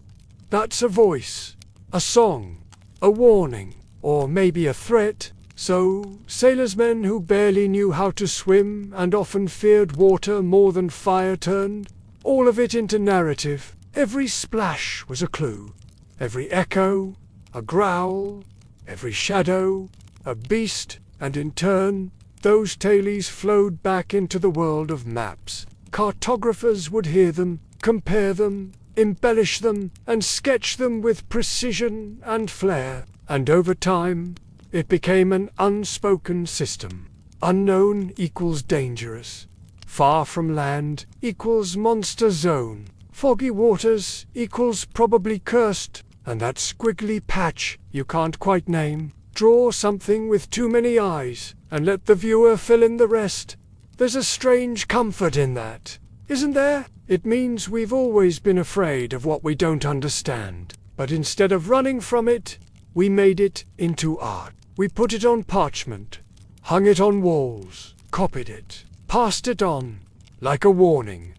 That's a voice, a song, a warning, or maybe a threat. So, sailormen who barely knew how to swim and often feared water more than fire turned all of it into narrative. Every splash was a clue. Every echo, a growl. Every shadow, a beast. And in turn, those tales flowed back into the world of maps. Cartographers would hear them, compare them, embellish them, and sketch them with precision and flair. And over time, it became an unspoken system. Unknown equals dangerous. Far from land equals monster zone. Foggy waters equals probably cursed. And that squiggly patch you can't quite name. Draw something with too many eyes, and let the viewer fill in the rest. There's a strange comfort in that, isn't there? It means we've always been afraid of what we don't understand. But instead of running from it, we made it into art. We put it on parchment, hung it on walls, copied it, passed it on, like a warning,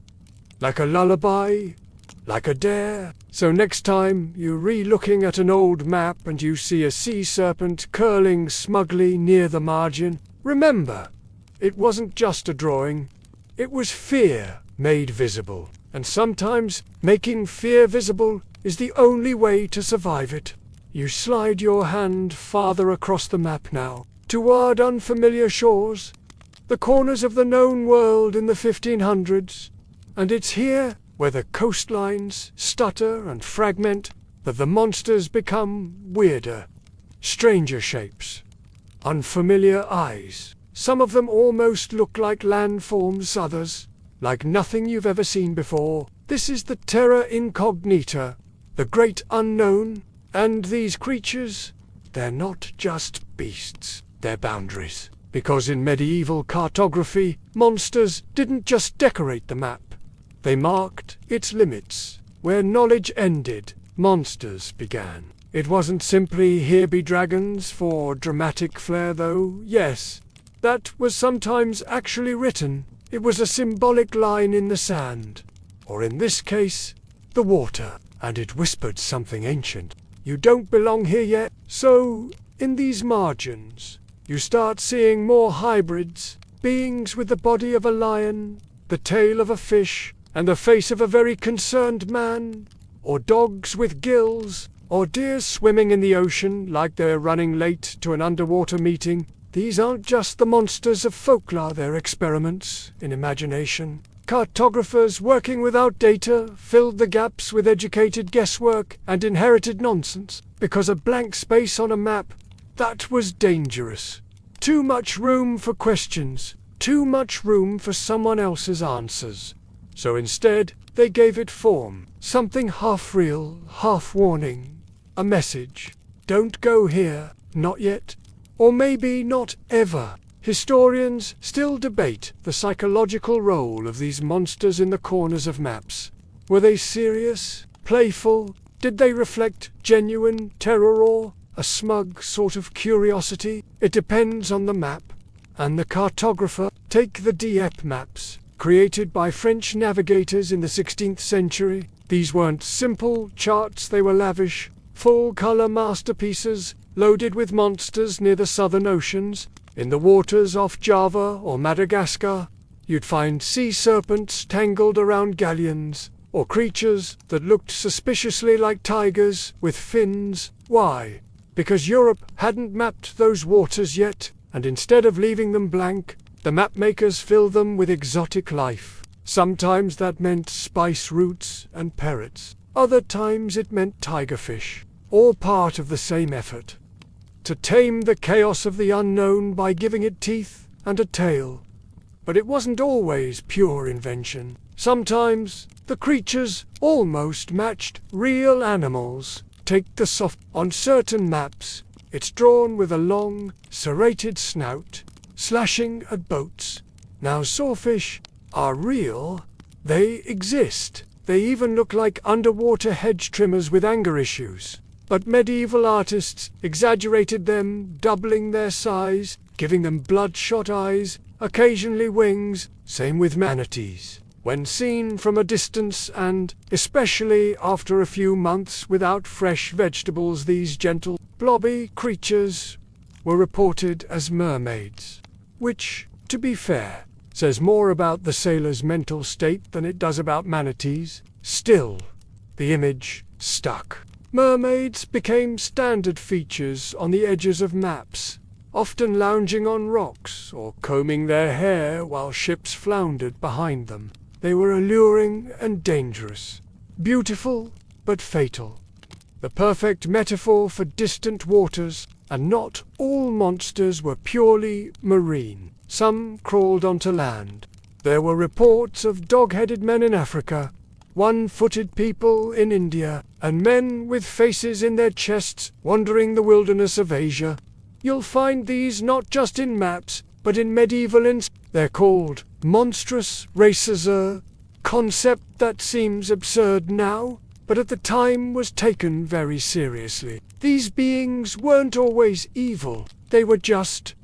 like a lullaby, like a dare. So next time you're re-looking at an old map and you see a sea serpent curling smugly near the margin, remember, it wasn't just a drawing, it was fear made visible. And sometimes making fear visible is the only way to survive it. You slide your hand farther across the map now, toward unfamiliar shores, the corners of the known world in the 1500s, and it's here, where the coastlines stutter and fragment, that the monsters become weirder, stranger shapes, unfamiliar eyes. Some of them almost look like landforms, others like nothing you've ever seen before. This is the terra incognita, the great unknown. And these creatures, they're not just beasts, they're boundaries. Because in medieval cartography, monsters didn't just decorate the map. They marked its limits. Where knowledge ended, monsters began. It wasn't simply "here be dragons" for dramatic flair though. Yes, that was sometimes actually written. It was a symbolic line in the sand, or in this case, the water, and it whispered something ancient. You don't belong here yet. So, in these margins, you start seeing more hybrids, beings with the body of a lion, the tail of a fish, and the face of a very concerned man, or dogs with gills, or deer swimming in the ocean like they're running late to an underwater meeting. These aren't just the monsters of folklore, they're experiments in imagination. Cartographers working without data filled the gaps with educated guesswork and inherited nonsense, because a blank space on a map, that was dangerous. Too much room for questions, too much room for someone else's answers. So instead, they gave it form, something half real, half warning, a message. Don't go here, not yet, or maybe not ever. Historians still debate the psychological role of these monsters in the corners of maps. Were they serious, playful? Did they reflect genuine terror, or a smug sort of curiosity. It depends on the map and the cartographer. Take the Dieppe maps, created by French navigators in the 16th century. These weren't simple charts, they were lavish, full-color masterpieces, loaded with monsters near the southern oceans. In the waters off Java or Madagascar, you'd find sea serpents tangled around galleons, or creatures that looked suspiciously like tigers with fins. Why? Because Europe hadn't mapped those waters yet, and instead of leaving them blank, the mapmakers filled them with exotic life. Sometimes that meant spice roots and parrots. Other times it meant tigerfish. All part of the same effort to tame the chaos of the unknown by giving it teeth and a tail. But it wasn't always pure invention. Sometimes the creatures almost matched real animals. Take the soft. On certain maps, it's drawn with a long, serrated snout, slashing at boats. Now sawfish are real. They exist. They even look like underwater hedge trimmers with anger issues. But medieval artists exaggerated them, doubling their size, giving them bloodshot eyes, occasionally wings. Same with manatees. When seen from a distance, and especially after a few months without fresh vegetables, these gentle, blobby creatures were reported as mermaids. Which, to be fair, says more about the sailor's mental state than it does about manatees. Still, the image stuck. Mermaids became standard features on the edges of maps, often lounging on rocks or combing their hair while ships floundered behind them. They were alluring and dangerous, beautiful but fatal. The perfect metaphor for distant waters, and not all monsters were purely marine. Some crawled onto land. There were reports of dog-headed men in Africa, one-footed people in India, and men with faces in their chests wandering the wilderness of Asia. You'll find these not just in maps, but in medieval They're called monstrous races, a concept that seems absurd now, but at the time was taken very seriously. These beings weren't always evil, they were just ...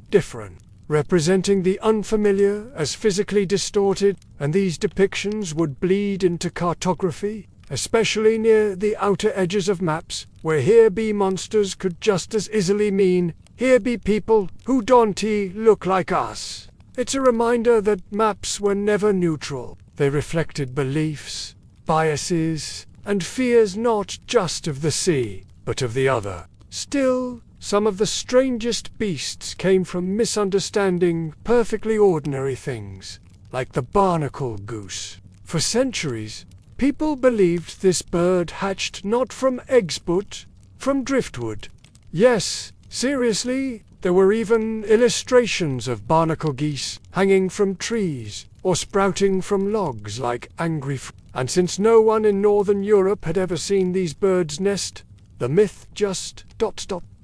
different, representing the unfamiliar as physically distorted, and these depictions would bleed into cartography, especially near the outer edges of maps, where here be monsters could just as easily mean, here be people who don't look like us. It's a reminder that maps were never neutral. They reflected beliefs, biases, and fears not just of the sea, but of the other. Still, some of the strangest beasts came from misunderstanding perfectly ordinary things, like the barnacle goose. For centuries, people believed this bird hatched not from eggs but from driftwood. Yes, seriously, there were even illustrations of barnacle geese hanging from trees or sprouting from logs like angry and since no one in northern Europe had ever seen these birds nest, the myth just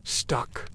stuck.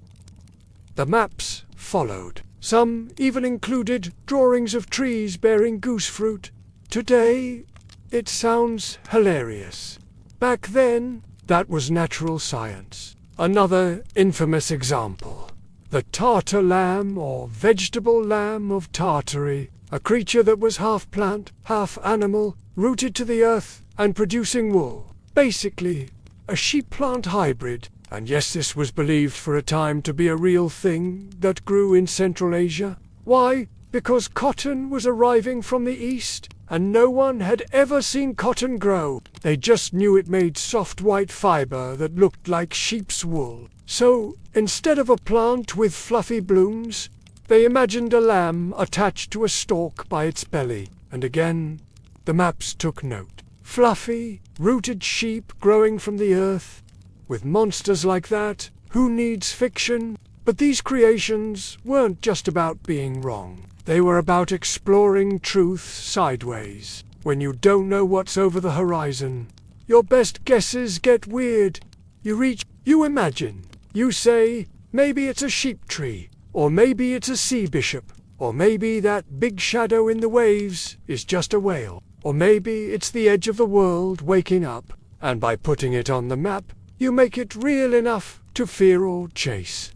The maps followed. Some even included drawings of trees bearing goose fruit. Today, it sounds hilarious. Back then, that was natural science. Another infamous example. The Tartar lamb or vegetable lamb of Tartary, a creature that was half plant, half animal, rooted to the earth and producing wool. Basically, a sheep-plant hybrid. And yes, this was believed for a time to be a real thing that grew in Central Asia. Why? Because cotton was arriving from the east, and no one had ever seen cotton grow. They just knew it made soft white fiber that looked like sheep's wool. So, instead of a plant with fluffy blooms, they imagined a lamb attached to a stalk by its belly. And again, the maps took note. Fluffy, rooted sheep growing from the earth. With monsters like that, who needs fiction? But these creations weren't just about being wrong. They were about exploring truth sideways. When you don't know what's over the horizon, your best guesses get weird. You imagine. You say, maybe it's a sheep tree, or maybe it's a sea bishop, or maybe that big shadow in the waves is just a whale, or maybe it's the edge of the world waking up, and by putting it on the map, you make it real enough to fear or chase.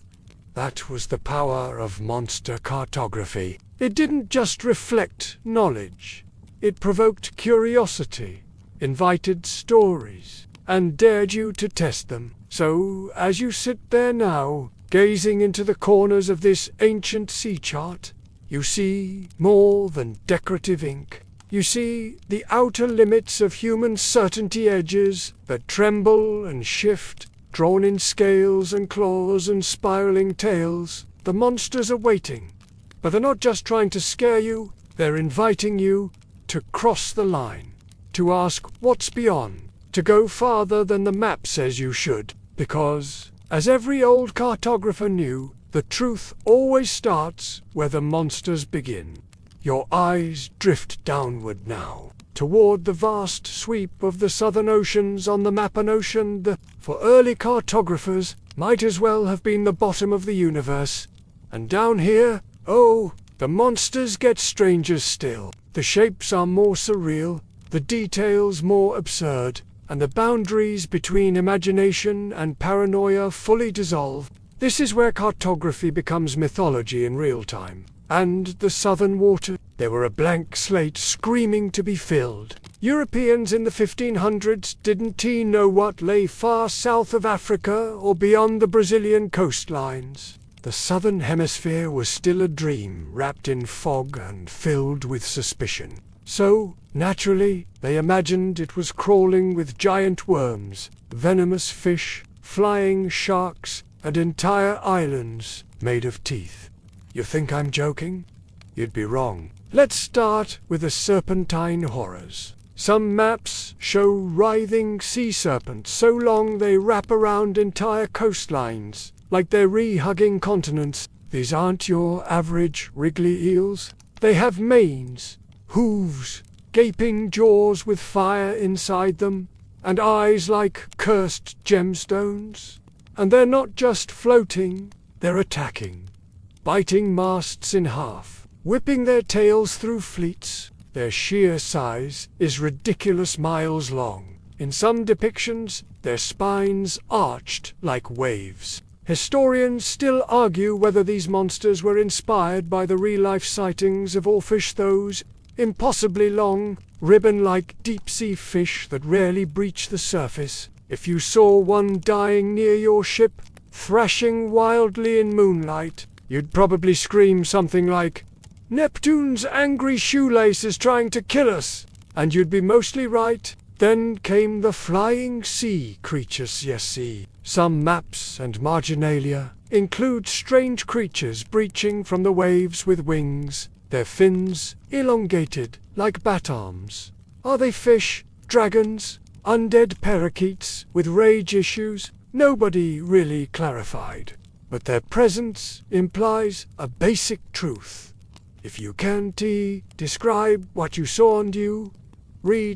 That was the power of monster cartography. It didn't just reflect knowledge. It provoked curiosity, invited stories, and dared you to test them. So, as you sit there now, gazing into the corners of this ancient sea chart, you see more than decorative ink. You see the outer limits of human certainty, edges that tremble and shift, drawn in scales and claws and spiraling tails. The monsters are waiting, but they're not just trying to scare you, they're inviting you to cross the line, to ask what's beyond, to go farther than the map says you should, because, as every old cartographer knew, the truth always starts where the monsters begin. Your eyes drift downward now, toward the vast sweep of the southern oceans on the map. An ocean that, for early cartographers, might as well have been the bottom of the universe. And down here, oh, the monsters get stranger still. The shapes are more surreal, the details more absurd, and the boundaries between imagination and paranoia fully dissolve. This is where cartography becomes mythology in real time. And the southern water, they were a blank slate screaming to be filled. Europeans in the 1500s didn't know what lay far south of Africa or beyond the Brazilian coastlines. The southern hemisphere was still a dream, wrapped in fog and filled with suspicion. So, naturally, they imagined it was crawling with giant worms, venomous fish, flying sharks, and entire islands made of teeth. You think I'm joking? You'd be wrong. Let's start with the serpentine horrors. Some maps show writhing sea serpents so long they wrap around entire coastlines, like they're re-hugging continents. These aren't your average wriggly eels. They have manes, hooves, gaping jaws with fire inside them, and eyes like cursed gemstones. And they're not just floating, they're attacking, biting masts in half, whipping their tails through fleets. Their sheer size is ridiculous, miles long. In some depictions, their spines arched like waves. Historians still argue whether these monsters were inspired by the real-life sightings of oarfish, those impossibly long, ribbon-like deep-sea fish that rarely breach the surface. If you saw one dying near your ship, thrashing wildly in moonlight, you'd probably scream something like, "Neptune's angry shoelace is trying to kill us!" And you'd be mostly right. Then came the flying sea creatures. Yes, see. Some maps and marginalia include strange creatures breaching from the waves with wings, their fins elongated like bat arms. Are they fish, dragons, undead parakeets with rage issues? Nobody really clarified. But their presence implies a basic truth. If you can't describe what you saw and you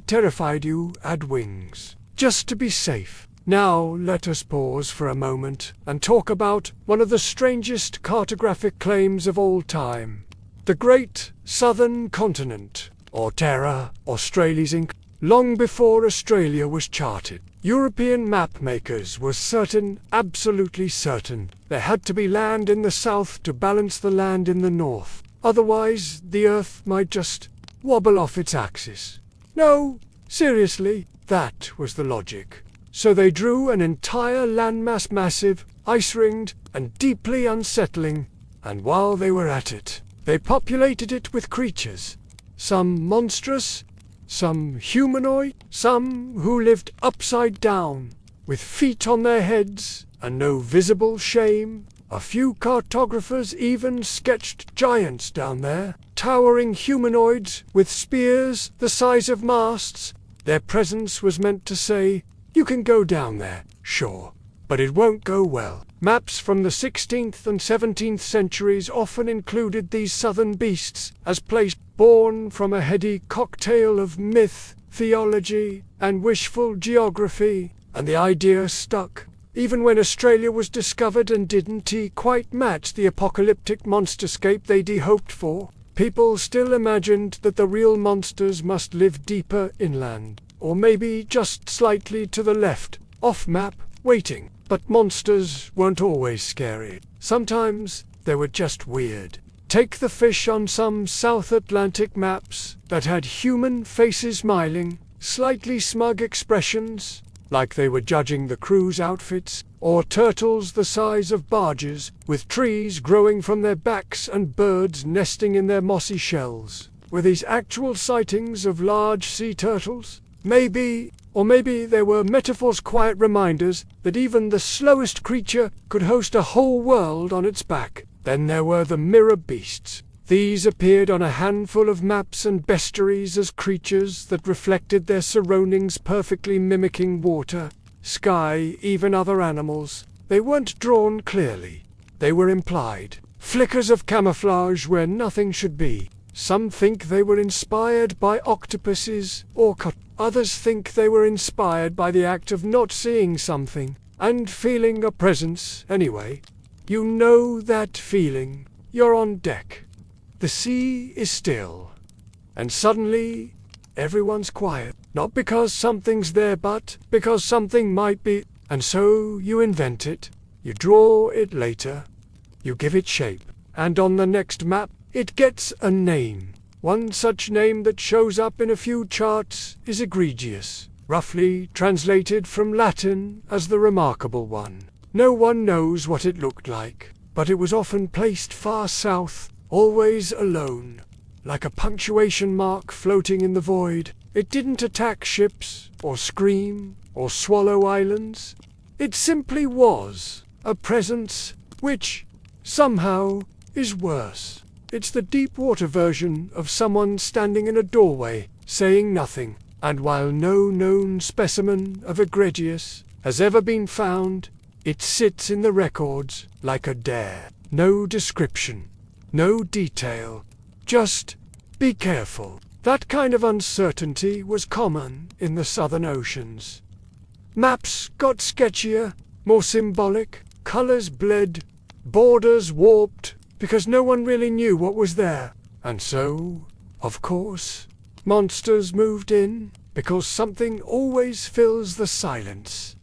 terrified you, add wings, just to be safe. Now let us pause for a moment and talk about one of the strangest cartographic claims of all time. The Great Southern Continent, or Terra Australis Inc. Long before Australia was charted, European map makers were certain, absolutely certain, there had to be land in the south to balance the land in the north. Otherwise, the Earth might just wobble off its axis. No, seriously, that was the logic. So they drew an entire landmass, massive, ice-ringed, and deeply unsettling, and while they were at it, they populated it with creatures, some monstrous, some humanoid, some who lived upside down, with feet on their heads, and no visible shame. A few cartographers even sketched giants down there, towering humanoids with spears the size of masts. Their presence was meant to say, you can go down there, sure, but it won't go well. Maps from the 16th and 17th centuries often included these southern beasts as places born from a heady cocktail of myth, theology, and wishful geography, and the idea stuck. Even when Australia was discovered and didn't quite match the apocalyptic monsterscape they'd hoped for, people still imagined that the real monsters must live deeper inland, or maybe just slightly to the left, off-map, waiting. But monsters weren't always scary. Sometimes they were just weird. Take the fish on some South Atlantic maps that had human faces smiling, slightly smug expressions, like they were judging the crew's outfits, or turtles the size of barges, with trees growing from their backs and birds nesting in their mossy shells. Were these actual sightings of large sea turtles? Maybe, or maybe they were metaphors, quiet reminders that even the slowest creature could host a whole world on its back. Then there were the mirror beasts. These appeared on a handful of maps and bestiaries as creatures that reflected their surroundings, perfectly mimicking water, sky, even other animals. They weren't drawn clearly. They were implied. Flickers of camouflage where nothing should be. Some think they were inspired by octopuses or others think they were inspired by the act of not seeing something and feeling a presence anyway. You know that feeling. You're on deck. The sea is still. And suddenly, everyone's quiet. Not because something's there, but because something might be. And so you invent it. You draw it later. You give it shape. And on the next map, it gets a name. One such name that shows up in a few charts is egregious, roughly translated from Latin as the remarkable one. No one knows what it looked like, but it was often placed far south, always alone, like a punctuation mark floating in the void. It didn't attack ships, or scream, or swallow islands. It simply was a presence which, somehow, is worse. It's the deep water version of someone standing in a doorway, saying nothing, and while no known specimen of egregious has ever been found, it sits in the records like a dare. No description, no detail, just be careful. That kind of uncertainty was common in the southern oceans. Maps got sketchier, more symbolic, colors bled, borders warped, because no one really knew what was there. And so, of course, monsters moved in, because something always fills the silence.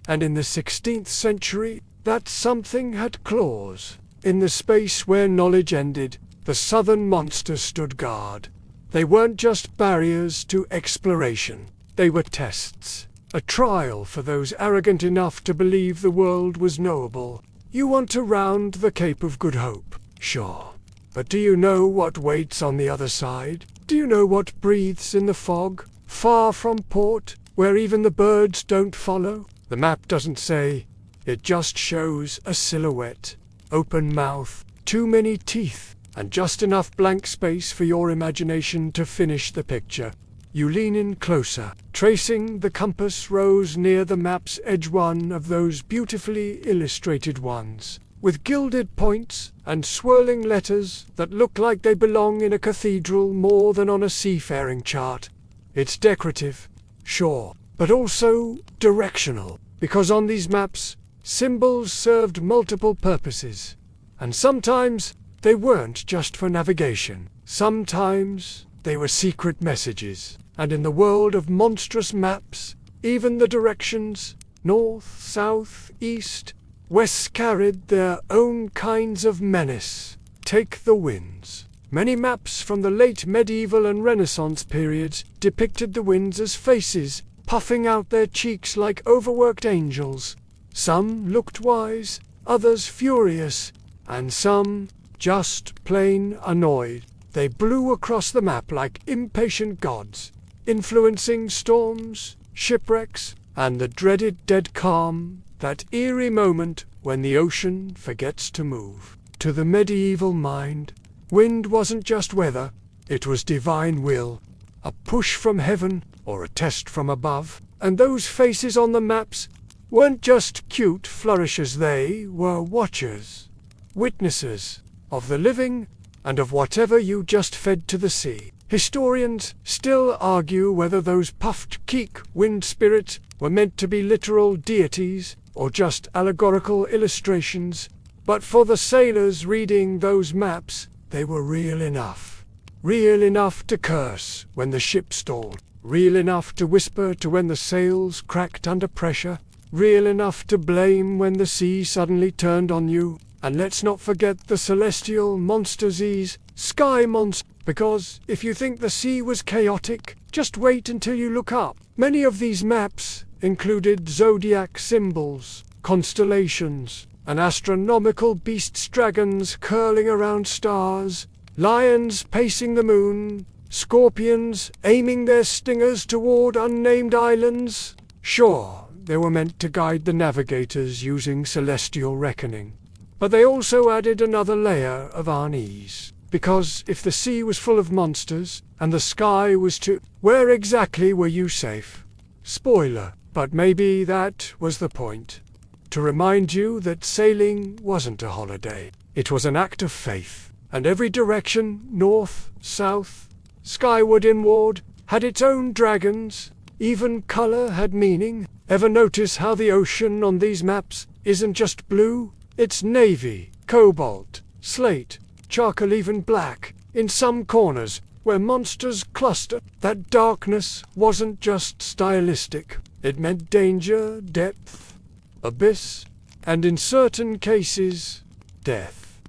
And in the 16th century, that something had claws. In the space where knowledge ended, the southern monsters stood guard. They weren't just barriers to exploration. They were tests. A trial for those arrogant enough to believe the world was knowable. You want to round the Cape of Good Hope, sure. But do you know what waits on the other side? Do you know what breathes in the fog, far from port, where even the birds don't follow? The map doesn't say. It just shows a silhouette, open mouth, too many teeth, and just enough blank space for your imagination to finish the picture. You lean in closer, tracing the compass rose near the map's edge, one of those beautifully illustrated ones, with gilded points and swirling letters that look like they belong in a cathedral more than on a seafaring chart. It's decorative, sure, but also directional, because on these maps, symbols served multiple purposes. And sometimes they weren't just for navigation. Sometimes they were secret messages. And in the world of monstrous maps, even the directions, north, south, east, west, carried their own kinds of menace. Take the winds. Many maps from the late medieval and Renaissance periods depicted the winds as faces, puffing out their cheeks like overworked angels. Some looked wise, others furious, and some just plain annoyed. They blew across the map like impatient gods, influencing storms, shipwrecks, and the dreaded dead calm, that eerie moment when the ocean forgets to move. To the medieval mind, wind wasn't just weather, it was divine will, a push from heaven or a test from above. And those faces on the maps weren't just cute flourishes, they were watchers, witnesses of the living and of whatever you just fed to the sea. Historians still argue whether those puffed keek wind spirits were meant to be literal deities or just allegorical illustrations, but for the sailors reading those maps, they were real enough. Real enough to curse when the ship stalled, real enough to whisper to when the sails cracked under pressure, real enough to blame when the sea suddenly turned on you. And let's not forget the celestial monsters, sky monsters, because if you think the sea was chaotic, just wait until you look up. Many of these maps included zodiac symbols, constellations, and astronomical beasts, dragons curling around stars, lions pacing the moon, scorpions aiming their stingers toward unnamed islands. Sure, they were meant to guide the navigators using celestial reckoning. But they also added another layer of unease. Because if the sea was full of monsters, and the sky was too, where exactly were you safe? Spoiler, but maybe that was the point. To remind you that sailing wasn't a holiday. It was an act of faith. And every direction, north, south, skyward, inward, had its own dragons. Even color had meaning. Ever notice how the ocean on these maps isn't just blue? It's navy, cobalt, slate, charcoal, even black. In some corners, where monsters cluster, that darkness wasn't just stylistic. It meant danger, depth, abyss, and in certain cases, death.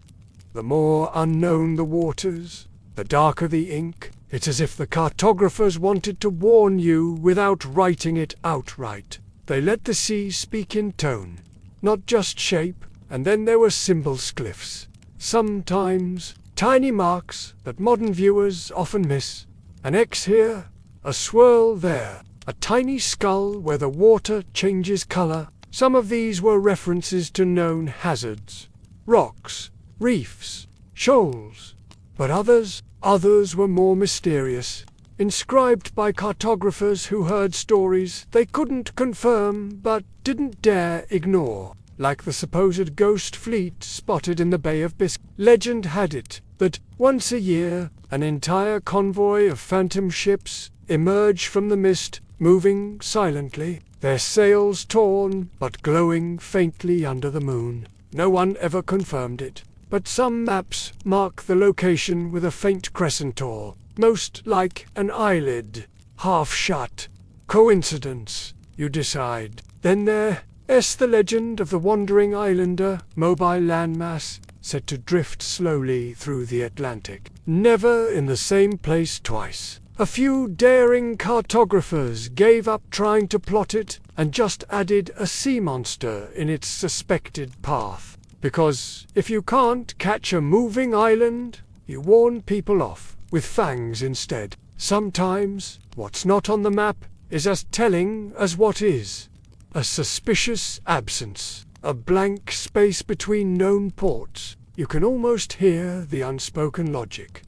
The more unknown the waters, the darker the ink. It's as if the cartographers wanted to warn you without writing it outright. They let the sea speak in tone, not just shape. And then there were symbol glyphs. Sometimes tiny marks that modern viewers often miss. An X here, a swirl there, a tiny skull where the water changes color. Some of these were references to known hazards, rocks, reefs, shoals. But others were more mysterious, inscribed by cartographers who heard stories they couldn't confirm but didn't dare ignore. Like the supposed ghost fleet spotted in the Bay of Biscay. Legend had it that once a year, an entire convoy of phantom ships emerge from the mist, moving silently, their sails torn but glowing faintly under the moon. No one ever confirmed it, but some maps mark the location with a faint crescent, or most like an eyelid, half shut. Coincidence, you decide. Then there's the legend of the wandering islander, mobile landmass, said to drift slowly through the Atlantic, never in the same place twice. A few daring cartographers gave up trying to plot it and just added a sea monster in its suspected path. Because if you can't catch a moving island, you warn people off with fangs instead. Sometimes what's not on the map is as telling as what is. A suspicious absence, a blank space between known ports. You can almost hear the unspoken logic.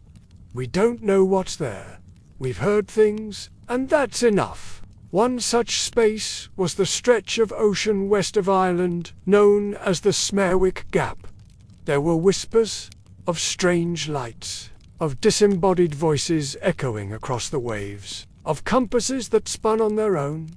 We don't know what's there. We've heard things, and that's enough. One such space was the stretch of ocean west of Ireland, known as the Smerwick Gap. There were whispers of strange lights, of disembodied voices echoing across the waves, of compasses that spun on their own.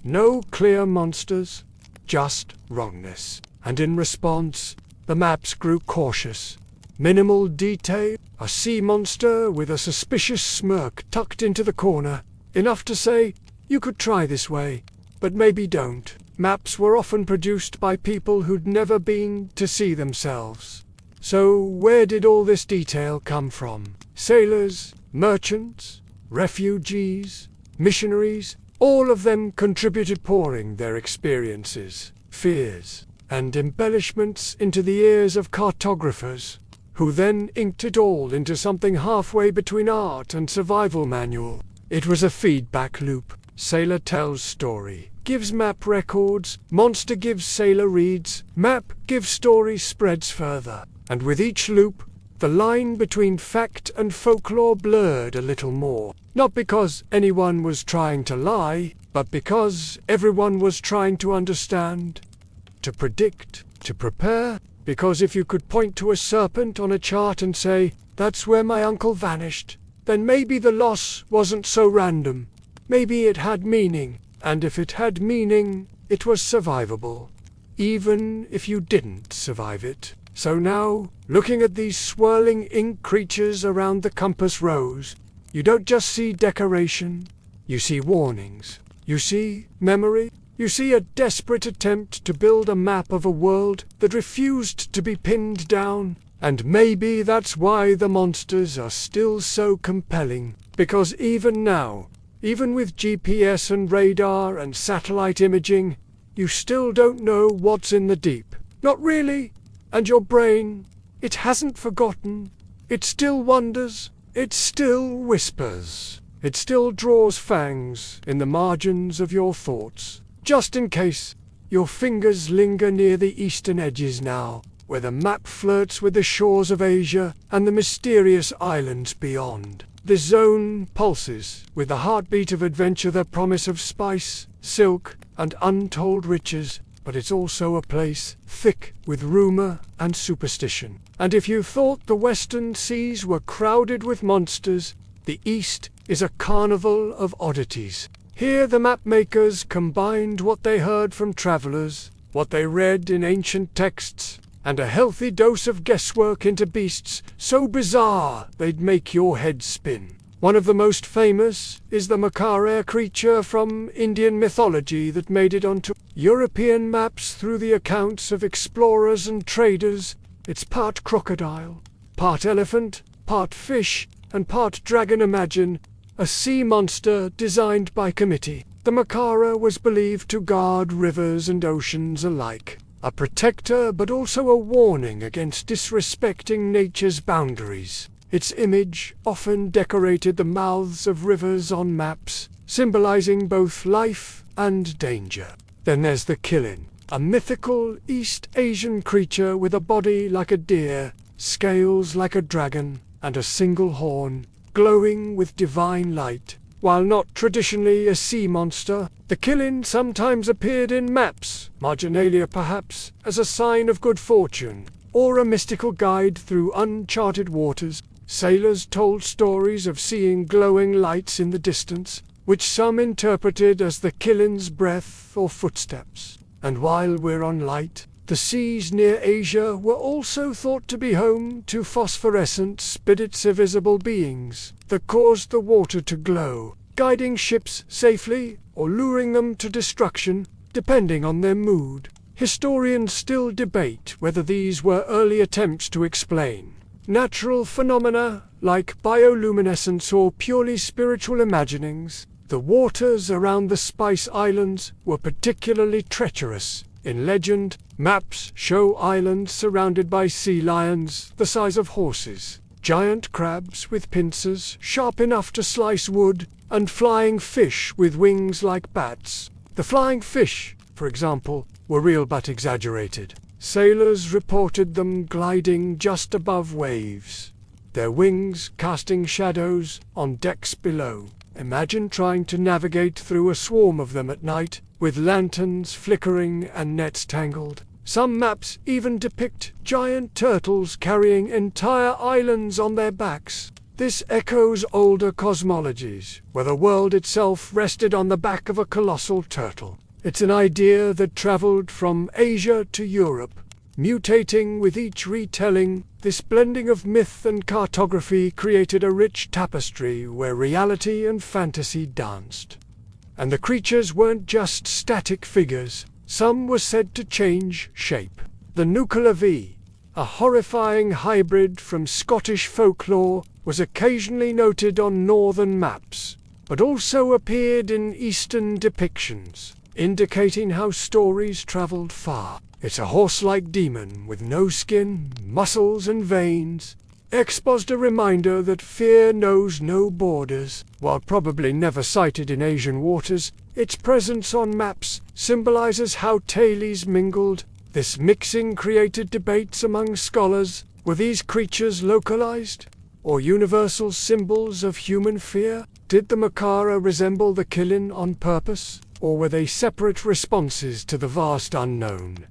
No clear monsters, just wrongness. And in response, the maps grew cautious. Minimal detail, a sea monster with a suspicious smirk tucked into the corner. Enough to say, you could try this way, but maybe don't. Maps were often produced by people who'd never been to sea themselves. So where did all this detail come from? Sailors, merchants, refugees, missionaries? All of them contributed, pouring their experiences, fears, and embellishments into the ears of cartographers, who then inked it all into something halfway between art and survival manual. It was a feedback loop. Sailor tells story, gives map records, monster gives sailor reads, map gives story, spreads further. And with each loop, the line between fact and folklore blurred a little more. Not because anyone was trying to lie, but because everyone was trying to understand, to predict, to prepare. Because if you could point to a serpent on a chart and say, "That's where my uncle vanished," then maybe the loss wasn't so random. Maybe it had meaning, and if it had meaning, it was survivable, even if you didn't survive it. So now, looking at these swirling ink creatures around the compass rose, you don't just see decoration, you see warnings, you see memory, You see a desperate attempt to build a map of a world that refused to be pinned down. And maybe that's why the monsters are still so compelling, because even now, even with GPS and radar and satellite imaging, you still don't know what's in the deep. Not really. And your brain, it hasn't forgotten. It still wonders. It still whispers. It still draws fangs in the margins of your thoughts. Just in case, your fingers linger near the eastern edges now, where the map flirts with the shores of Asia and the mysterious islands beyond. This zone pulses with the heartbeat of adventure, the promise of spice, silk, and untold riches, but it's also a place thick with rumor and superstition. And if you thought the western seas were crowded with monsters, the east is a carnival of oddities. Here the mapmakers combined what they heard from travelers, what they read in ancient texts, and a healthy dose of guesswork into beasts so bizarre they'd make your head spin. One of the most famous is the Makara creature from Indian mythology that made it onto European maps through the accounts of explorers and traders. It's part crocodile, part elephant, part fish, and part dragon. Imagine a sea monster designed by committee. The Makara was believed to guard rivers and oceans alike, a protector but also a warning against disrespecting nature's boundaries. Its image often decorated the mouths of rivers on maps, symbolizing both life and danger. Then there's the Killin, a mythical East Asian creature with a body like a deer, scales like a dragon, and a single horn, glowing with divine light. While not traditionally a sea monster, the Killin sometimes appeared in maps, marginalia perhaps, as a sign of good fortune, or a mystical guide through uncharted waters. Sailors told stories of seeing glowing lights in the distance, which some interpreted as the Killin's breath or footsteps. And while we're on light, the seas near Asia were also thought to be home to phosphorescent spirits, invisible beings that caused the water to glow, guiding ships safely or luring them to destruction, depending on their mood. Historians still debate whether these were early attempts to explain natural phenomena like bioluminescence or purely spiritual imaginings. The waters around the Spice Islands were particularly treacherous. In legend, maps show islands surrounded by sea lions the size of horses, giant crabs with pincers sharp enough to slice wood, and flying fish with wings like bats. The flying fish, for example, were real but exaggerated. Sailors reported them gliding just above waves, their wings casting shadows on decks below. Imagine trying to navigate through a swarm of them at night, with lanterns flickering and nets tangled. Some maps even depict giant turtles carrying entire islands on their backs. This echoes older cosmologies, where the world itself rested on the back of a colossal turtle. It's an idea that traveled from Asia to Europe, mutating with each retelling. This blending of myth and cartography created a rich tapestry where reality and fantasy danced. And the creatures weren't just static figures. Some were said to change shape. The Nucalavi, a horrifying hybrid from Scottish folklore, was occasionally noted on northern maps, but also appeared in eastern depictions, indicating how stories traveled far. It's a horse-like demon with no skin, muscles and veins, exposed, a reminder that fear knows no borders. While probably never sighted in Asian waters, its presence on maps symbolizes how tales mingled. This mixing created debates among scholars. Were these creatures localized, or universal symbols of human fear? Did the Makara resemble the Killin on purpose, or were they separate responses to the vast unknown?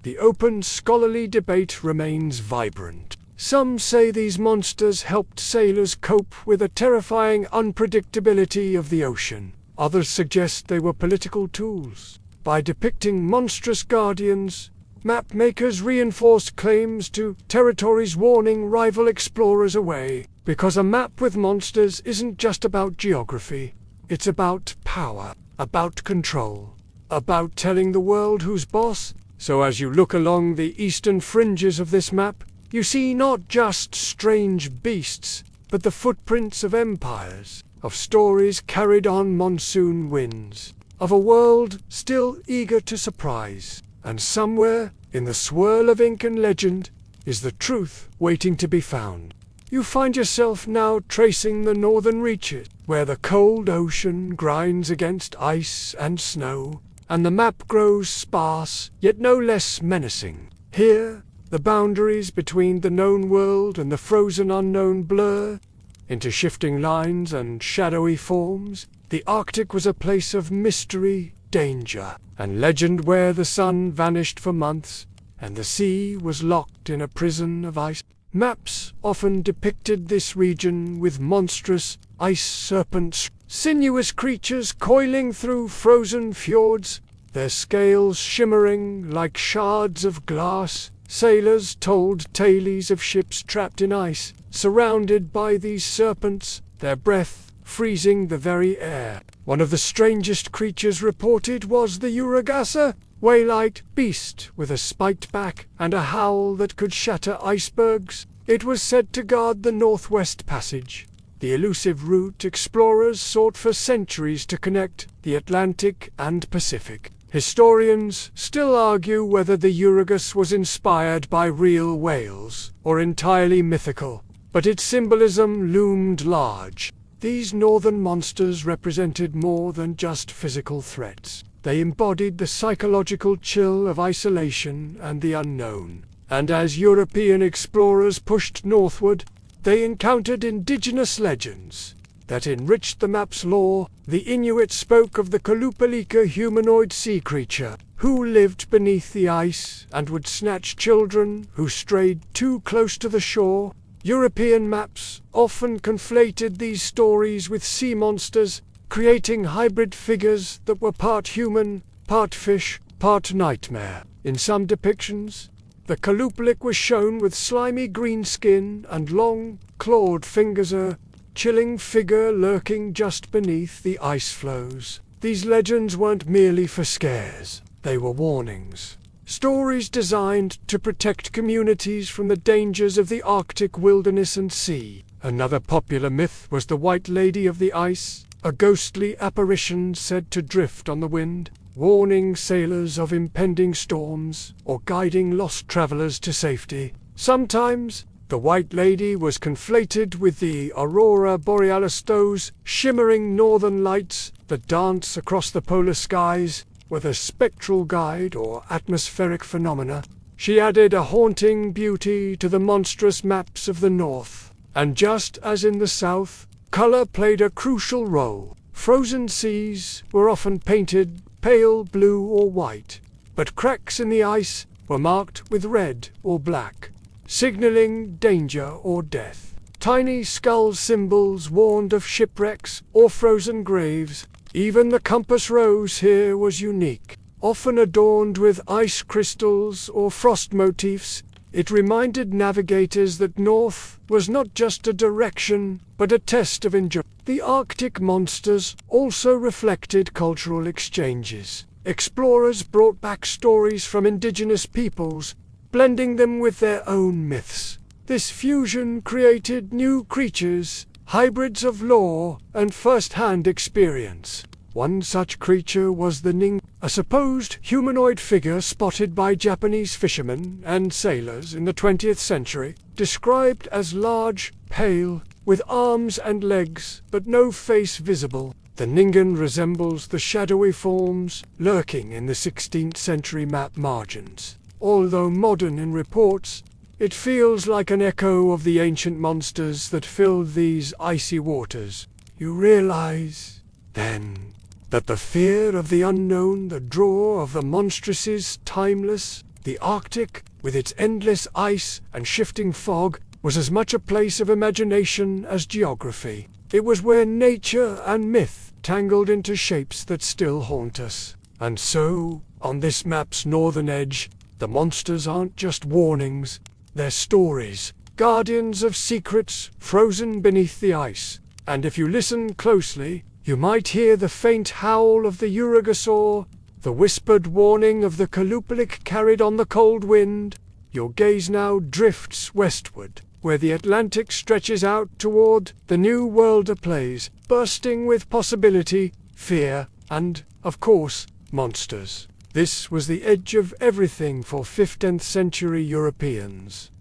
The open scholarly debate remains vibrant. Some say these monsters helped sailors cope with the terrifying unpredictability of the ocean. Others suggest they were political tools. By depicting monstrous guardians, map makers reinforced claims to territories, warning rival explorers away. Because a map with monsters isn't just about geography. It's about power, about control, about telling the world who's boss. So as you look along the eastern fringes of this map, you see not just strange beasts, but the footprints of empires, of stories carried on monsoon winds, of a world still eager to surprise. And somewhere, in the swirl of ink and legend, is the truth waiting to be found. You find yourself now tracing the northern reaches, where the cold ocean grinds against ice and snow, and the map grows sparse, yet no less menacing. Here, the boundaries between the known world and the frozen unknown blur into shifting lines and shadowy forms. The Arctic was a place of mystery, danger, and legend, where the sun vanished for months, and the sea was locked in a prison of ice. Maps often depicted this region with monstrous ice serpents, sinuous creatures coiling through frozen fjords, their scales shimmering like shards of glass. Sailors told tales of ships trapped in ice, surrounded by these serpents, their breath freezing the very air. One of the strangest creatures reported was the Uragasa, whale-like beast with a spiked back and a howl that could shatter icebergs. It was said to guard the Northwest Passage, the elusive route explorers sought for centuries to connect the Atlantic and Pacific. Historians still argue whether the Uragas was inspired by real whales or entirely mythical, but its symbolism loomed large. These northern monsters represented more than just physical threats. They embodied the psychological chill of isolation and the unknown. And as European explorers pushed northward, they encountered indigenous legends that enriched the map's lore. The Inuit spoke of the Kalupalika humanoid sea creature, who lived beneath the ice and would snatch children who strayed too close to the shore. European maps often conflated these stories with sea monsters, creating hybrid figures that were part human, part fish, part nightmare. In some depictions, the Kalupalik was shown with slimy green skin and long, clawed fingers, a chilling figure lurking just beneath the ice floes. These legends weren't merely for scares, they were warnings. Stories designed to protect communities from the dangers of the Arctic wilderness and sea. Another popular myth was the White Lady of the Ice, a ghostly apparition said to drift on the wind, warning sailors of impending storms or guiding lost travelers to safety. Sometimes, the White Lady was conflated with the Aurora Borealis, those shimmering northern lights that dance across the polar skies, whether spectral guide or atmospheric phenomena. She added a haunting beauty to the monstrous maps of the north. And just as in the south, color played a crucial role. Frozen seas were often painted pale blue or white, but cracks in the ice were marked with red or black, signaling danger or death. Tiny skull symbols warned of shipwrecks or frozen graves. Even the compass rose here was unique, often adorned with ice crystals or frost motifs. It reminded navigators that north was not just a direction, but a test of endurance. The Arctic monsters also reflected cultural exchanges. Explorers brought back stories from indigenous peoples, blending them with their own myths. This fusion created new creatures, hybrids of lore and first-hand experience. One such creature was the Ning, a supposed humanoid figure spotted by Japanese fishermen and sailors in the 20th century, described as large, pale, with arms and legs, but no face visible. The Ningen resembles the shadowy forms lurking in the 16th century map margins. Although modern in reports, it feels like an echo of the ancient monsters that filled these icy waters. You realize, then, that the fear of the unknown, the draw of the monstrous is timeless. The Arctic, with its endless ice and shifting fog, was as much a place of imagination as geography. It was where nature and myth tangled into shapes that still haunt us. And so, on this map's northern edge, the monsters aren't just warnings, they're stories, guardians of secrets frozen beneath the ice. And if you listen closely, you might hear the faint howl of the Uragosaur, the whispered warning of the Kalupalik carried on the cold wind. Your gaze now drifts westward, where the Atlantic stretches out toward the new world ablaze, bursting with possibility, fear, and, of course, monsters. This was the edge of everything for 15th century Europeans.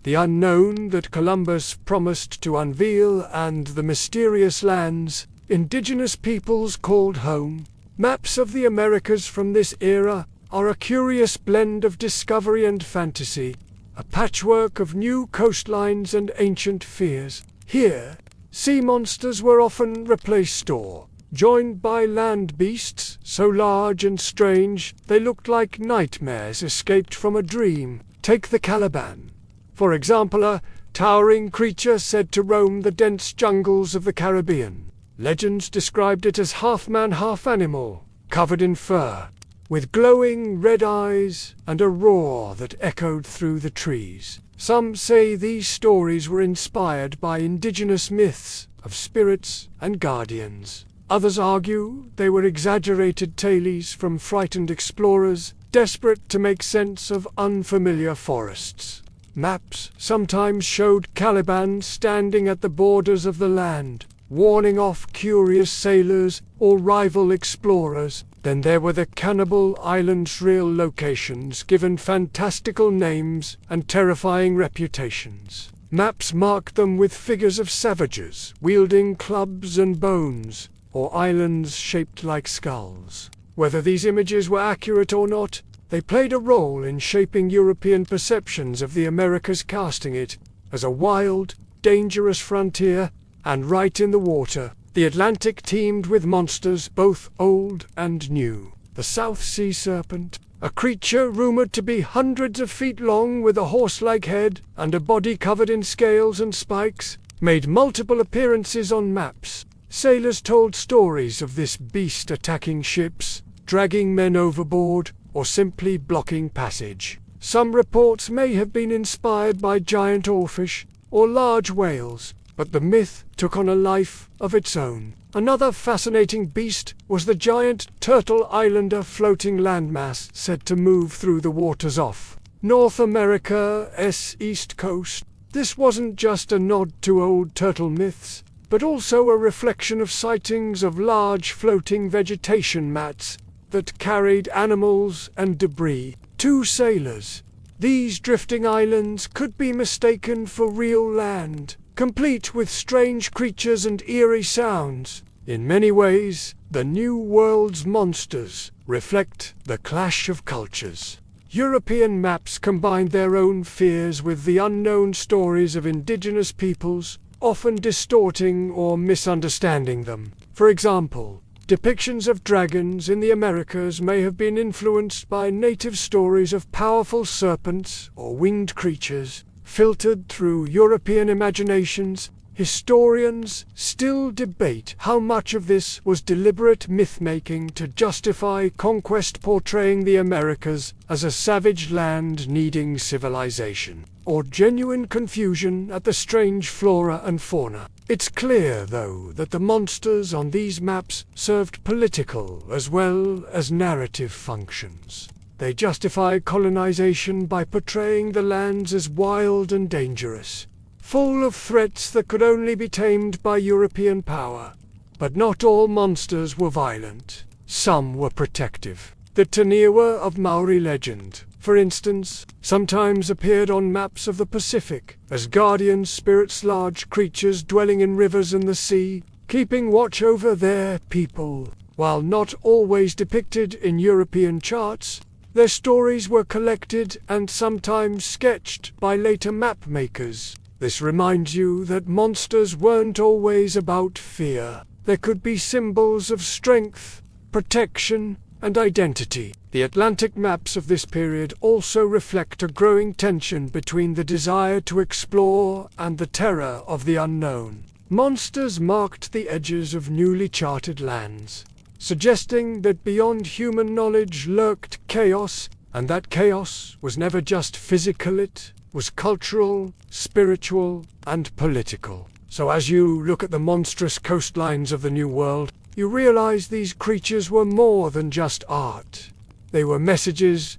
The unknown that Columbus promised to unveil and the mysterious lands indigenous peoples called home. Maps of the Americas from this era are a curious blend of discovery and fantasy, a patchwork of new coastlines and ancient fears. Here, sea monsters were often replaced or joined by land beasts so large and strange they looked like nightmares escaped from a dream. Take the Caliban, for example, a towering creature said to roam the dense jungles of the Caribbean. Legends described it as half-man, half-animal, covered in fur, with glowing red eyes and a roar that echoed through the trees. Some say these stories were inspired by indigenous myths of spirits and guardians. Others argue they were exaggerated tales from frightened explorers, desperate to make sense of unfamiliar forests. Maps sometimes showed Caliban standing at the borders of the land, warning off curious sailors or rival explorers. Then there were the Cannibal Islands, real locations given fantastical names and terrifying reputations. Maps marked them with figures of savages wielding clubs and bones, or islands shaped like skulls. Whether these images were accurate or not, they played a role in shaping European perceptions of the Americas, casting it as a wild, dangerous frontier. And right in the water, the Atlantic teemed with monsters both old and new. The South Sea Serpent, a creature rumored to be hundreds of feet long with a horse-like head and a body covered in scales and spikes, made multiple appearances on maps. Sailors told stories of this beast attacking ships, dragging men overboard, or simply blocking passage. Some reports may have been inspired by giant oarfish or large whales, but the myth took on a life of its own. Another fascinating beast was the giant turtle islander floating landmass said to move through the waters off North America's east coast. This wasn't just a nod to old turtle myths, but also a reflection of sightings of large floating vegetation mats that carried animals and debris. To sailors, these drifting islands could be mistaken for real land, complete with strange creatures and eerie sounds. In many ways, the New World's monsters reflect the clash of cultures. European maps combined their own fears with the unknown stories of indigenous peoples, often distorting or misunderstanding them. For example, depictions of dragons in the Americas may have been influenced by native stories of powerful serpents or winged creatures, filtered through European imaginations. Historians still debate how much of this was deliberate myth-making to justify conquest, portraying the Americas as a savage land needing civilization, or genuine confusion at the strange flora and fauna. It's clear, though, that the monsters on these maps served political as well as narrative functions. They justify colonization by portraying the lands as wild and dangerous, full of threats that could only be tamed by European power. But not all monsters were violent. Some were protective. The Taniwa of Maori legend, for instance, sometimes appeared on maps of the Pacific as guardian spirits, large creatures dwelling in rivers and the sea, keeping watch over their people. While not always depicted in European charts, their stories were collected and sometimes sketched by later map makers. This reminds you that monsters weren't always about fear. There could be symbols of strength, protection, and identity. The Atlantic maps of this period also reflect a growing tension between the desire to explore and the terror of the unknown. Monsters marked the edges of newly charted lands, suggesting that beyond human knowledge lurked chaos, and that chaos was never just physical, it was cultural, spiritual, and political. So as you look at the monstrous coastlines of the New World, you realize these creatures were more than just art. They were messages,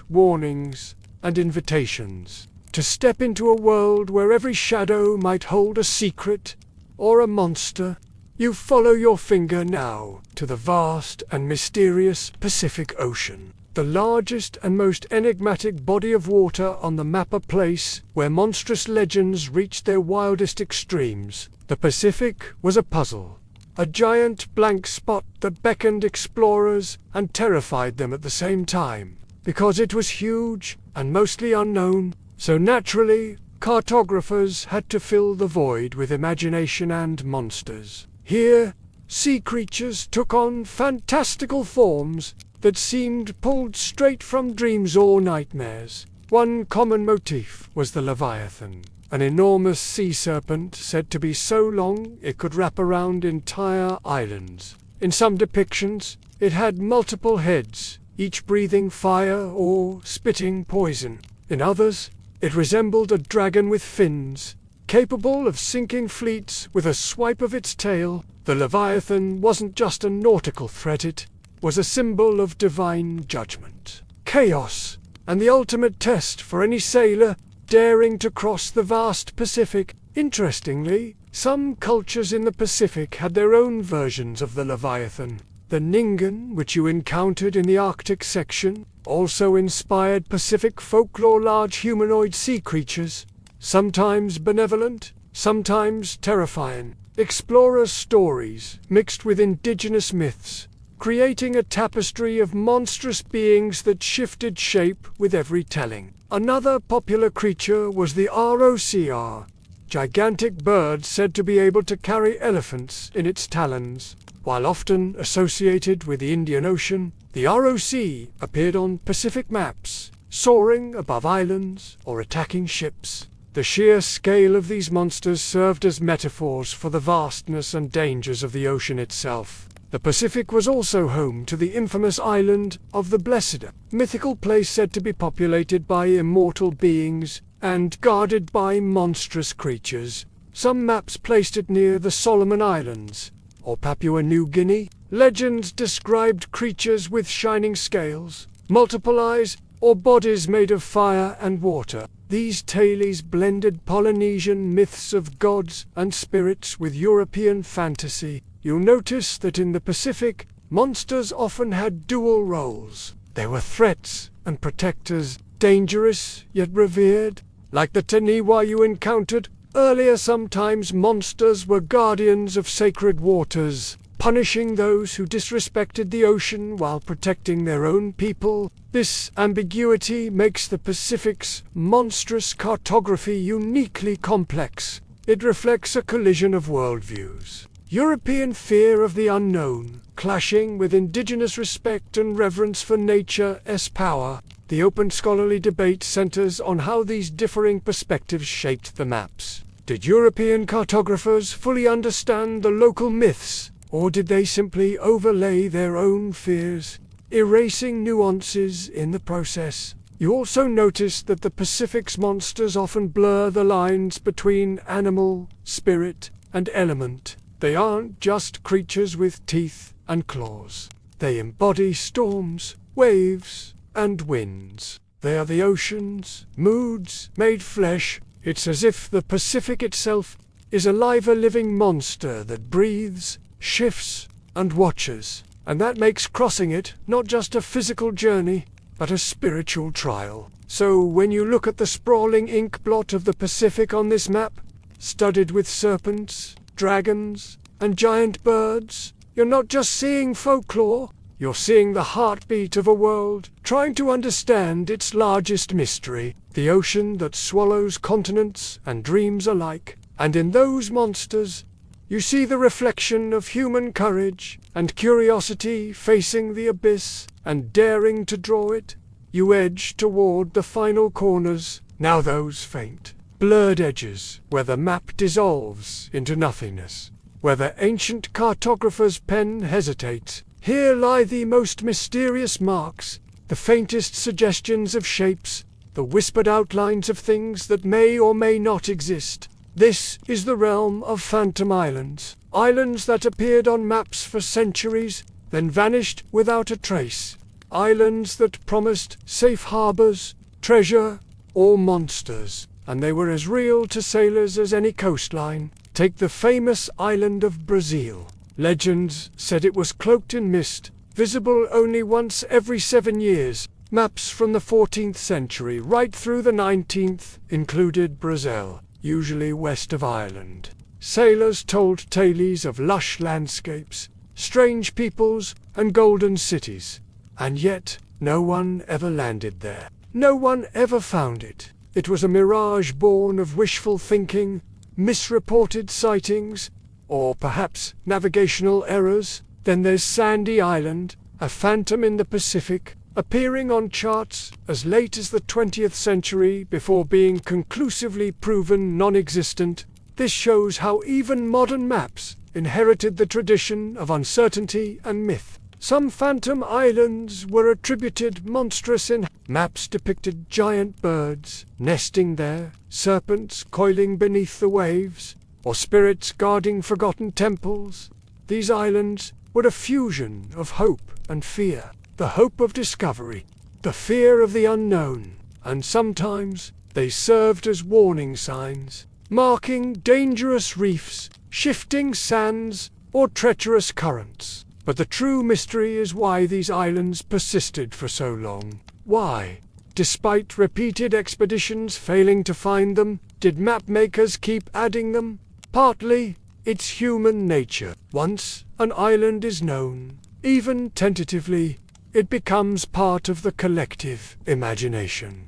warnings, and invitations to step into a world where every shadow might hold a secret or a monster. You follow your finger now to the vast and mysterious Pacific Ocean, the largest and most enigmatic body of water on the map, a place where monstrous legends reached their wildest extremes. The Pacific was a puzzle, a giant blank spot that beckoned explorers and terrified them at the same time, because it was huge and mostly unknown. So naturally, cartographers had to fill the void with imagination and monsters. Here, sea creatures took on fantastical forms that seemed pulled straight from dreams or nightmares. One common motif was the Leviathan, an enormous sea serpent said to be so long it could wrap around entire islands. In some depictions, it had multiple heads, each breathing fire or spitting poison. In others, it resembled a dragon with fins, capable of sinking fleets with a swipe of its tail. The Leviathan wasn't just a nautical threat, it was a symbol of divine judgment, chaos, and the ultimate test for any sailor daring to cross the vast Pacific. Interestingly, some cultures in the Pacific had their own versions of the Leviathan. The Ningen, which you encountered in the Arctic section, also inspired Pacific folklore: large humanoid sea creatures, sometimes benevolent, sometimes terrifying. Explorers' stories mixed with indigenous myths, creating a tapestry of monstrous beings that shifted shape with every telling. Another popular creature was the ROCR, gigantic bird said to be able to carry elephants in its talons. While often associated with the Indian Ocean, the ROC appeared on Pacific maps, soaring above islands or attacking ships. The sheer scale of these monsters served as metaphors for the vastness and dangers of the ocean itself. The Pacific was also home to the infamous island of the Blessed, a mythical place said to be populated by immortal beings and guarded by monstrous creatures. Some maps placed it near the Solomon Islands or Papua New Guinea. Legends described creatures with shining scales, multiple eyes, or bodies made of fire and water. These tales blended Polynesian myths of gods and spirits with European fantasy. You'll notice that in the Pacific, monsters often had dual roles. They were threats and protectors, dangerous yet revered. Like the Taniwa you encountered earlier, sometimes monsters were guardians of sacred waters, punishing those who disrespected the ocean while protecting their own people. This ambiguity makes the Pacific's monstrous cartography uniquely complex. It reflects a collision of worldviews. European fear of the unknown, clashing with indigenous respect and reverence for nature's power. The open scholarly debate centers on how these differing perspectives shaped the maps. Did European cartographers fully understand the local myths, or did they simply overlay their own fears, erasing nuances in the process? You also notice that the Pacific's monsters often blur the lines between animal, spirit, and element. They aren't just creatures with teeth and claws. They embody storms, waves, and winds. They are the ocean's moods made flesh. It's as if the Pacific itself is a living monster that breathes, shifts, and watches. And that makes crossing it not just a physical journey, but a spiritual trial. So when you look at the sprawling ink blot of the Pacific on this map, studded with serpents, dragons, and giant birds, you're not just seeing folklore, you're seeing the heartbeat of a world trying to understand its largest mystery, the ocean that swallows continents and dreams alike. And in those monsters, you see the reflection of human courage and curiosity facing the abyss and daring to draw it. You edge toward the final corners, now those faint, blurred edges where the map dissolves into nothingness, where the ancient cartographer's pen hesitates. Here lie the most mysterious marks, the faintest suggestions of shapes, the whispered outlines of things that may or may not exist. This is the realm of phantom islands, islands that appeared on maps for centuries, then vanished without a trace. Islands that promised safe harbors, treasure, or monsters, and they were as real to sailors as any coastline. Take the famous island of Brazil. Legends said it was cloaked in mist, visible only once every 7 years. Maps from the 14th century right through the 19th included Brazil, usually west of Ireland. Sailors told tales of lush landscapes, strange peoples, and golden cities. And yet, no one ever landed there. No one ever found it. It was a mirage born of wishful thinking, misreported sightings, or perhaps navigational errors. Then there's Sandy Island, a phantom in the Pacific, appearing on charts as late as the 20th century before being conclusively proven non-existent. This shows how even modern maps inherited the tradition of uncertainty and myth. Some phantom islands were attributed monstrous in maps depicted giant birds nesting there, serpents coiling beneath the waves, or spirits guarding forgotten temples. These islands were a fusion of hope and fear, the hope of discovery, the fear of the unknown, and sometimes they served as warning signs, marking dangerous reefs, shifting sands, or treacherous currents. But the true mystery is why these islands persisted for so long. Why, despite repeated expeditions failing to find them, did map makers keep adding them? Partly, it's human nature. Once an island is known, even tentatively, it becomes part of the collective imagination.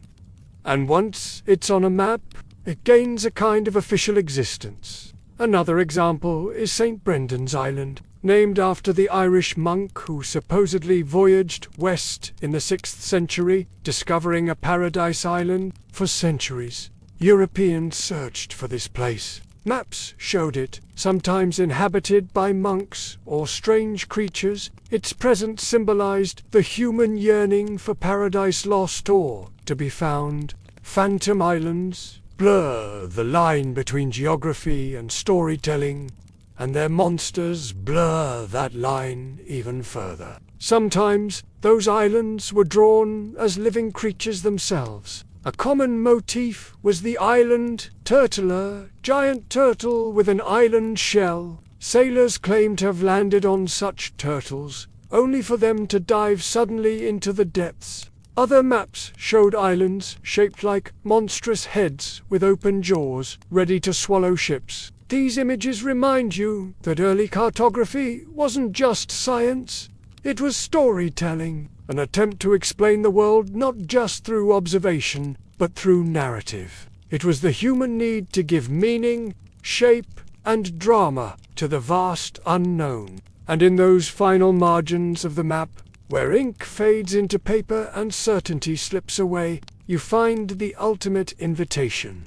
And once it's on a map, it gains a kind of official existence. Another example is St. Brendan's Island, named after the Irish monk who supposedly voyaged west in the 6th century, discovering a paradise island. For centuries, Europeans searched for this place. Maps showed it, sometimes inhabited by monks or strange creatures. Its presence symbolized the human yearning for paradise lost or to be found. Phantom islands blur the line between geography and storytelling, and their monsters blur that line even further. Sometimes those islands were drawn as living creatures themselves. A common motif was the island turtler, giant turtle with an island shell. Sailors claimed to have landed on such turtles, only for them to dive suddenly into the depths. Other maps showed islands shaped like monstrous heads with open jaws, ready to swallow ships. These images remind you that early cartography wasn't just science, it was storytelling, an attempt to explain the world not just through observation, but through narrative. It was the human need to give meaning, shape, and drama to the vast unknown. And in those final margins of the map, where ink fades into paper and certainty slips away, you find the ultimate invitation.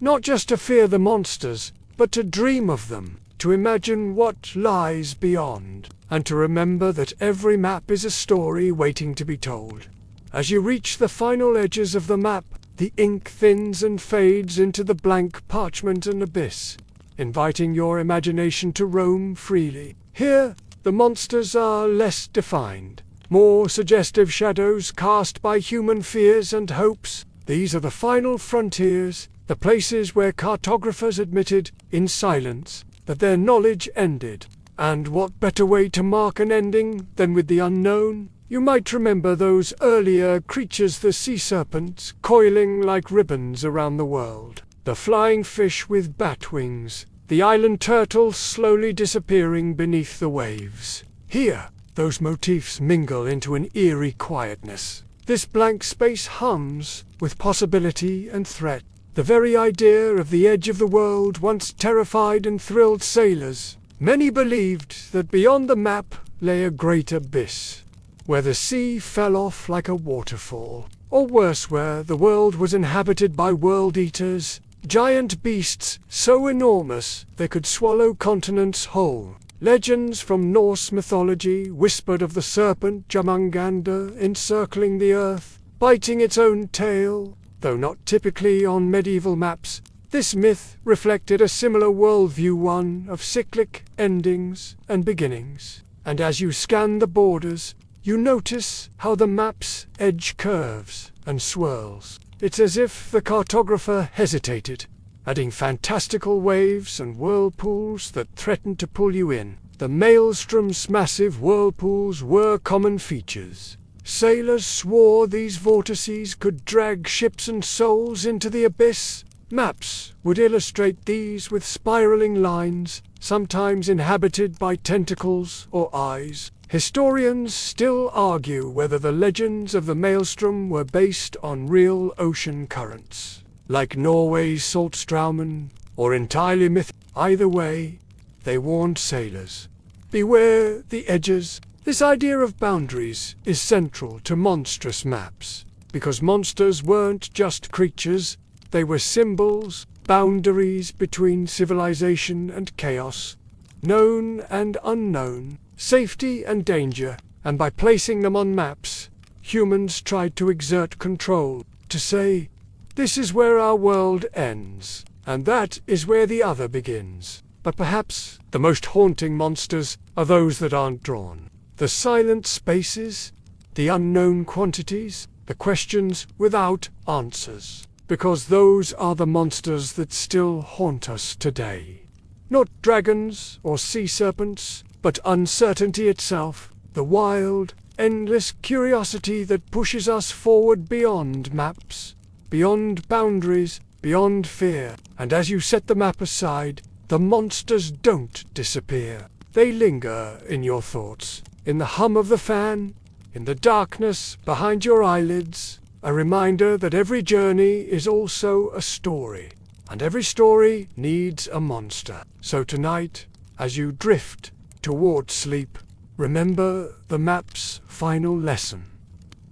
Not just to fear the monsters, but to dream of them, to imagine what lies beyond, and to remember that every map is a story waiting to be told. As you reach the final edges of the map, the ink thins and fades into the blank parchment and abyss, inviting your imagination to roam freely. Here, the monsters are less defined, more suggestive shadows cast by human fears and hopes. These are the final frontiers, the places where cartographers admitted, in silence, that their knowledge ended. And what better way to mark an ending than with the unknown? You might remember those earlier creatures, the sea serpents, coiling like ribbons around the world, the flying fish with bat wings, the island turtle slowly disappearing beneath the waves. Here, those motifs mingle into an eerie quietness. This blank space hums with possibility and threat. The very idea of the edge of the world once terrified and thrilled sailors. Many believed that beyond the map lay a great abyss, where the sea fell off like a waterfall, or worse, where the world was inhabited by world-eaters, giant beasts so enormous they could swallow continents whole. Legends from Norse mythology whispered of the serpent Jomungandr encircling the earth, biting its own tail. Though not typically on medieval maps, This myth reflected a similar worldview, one of cyclic endings and beginnings. And as you scan the borders, you notice how the map's edge curves and swirls. It's as if the cartographer hesitated, adding fantastical waves and whirlpools that threatened to pull you in. The maelstrom's massive whirlpools were common features. Sailors swore these vortices could drag ships and souls into the abyss. Maps would illustrate these with spiraling lines, sometimes inhabited by tentacles or eyes. Historians still argue whether the legends of the maelstrom were based on real ocean currents, like Norway's Saltstraumen, or entirely myth. Either way, they warned sailors, beware the edges. This idea of boundaries is central to monstrous maps, because monsters weren't just creatures, they were symbols, boundaries between civilization and chaos, known and unknown, safety and danger, and by placing them on maps, humans tried to exert control, to say, this is where our world ends, and that is where the other begins. But perhaps the most haunting monsters are those that aren't drawn. The silent spaces, the unknown quantities, the questions without answers. Because those are the monsters that still haunt us today. Not dragons or sea serpents, but uncertainty itself, the wild, endless curiosity that pushes us forward beyond maps, beyond boundaries, beyond fear. And as you set the map aside, the monsters don't disappear. They linger in your thoughts, in the hum of the fan, in the darkness behind your eyelids, a reminder that every journey is also a story, and every story needs a monster. So tonight, as you drift toward sleep, remember the map's final lesson.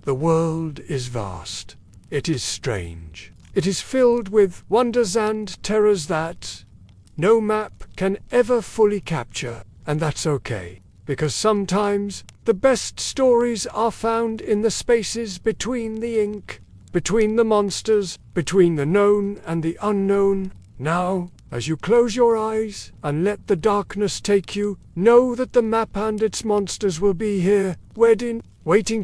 The world is vast. It is strange. It is filled with wonders and terrors that no map can ever fully capture, and that's okay, because sometimes the best stories are found in the spaces between the ink, between the monsters, between the known and the unknown. Now, as you close your eyes and let the darkness take you, know that the map and its monsters will be here, waiting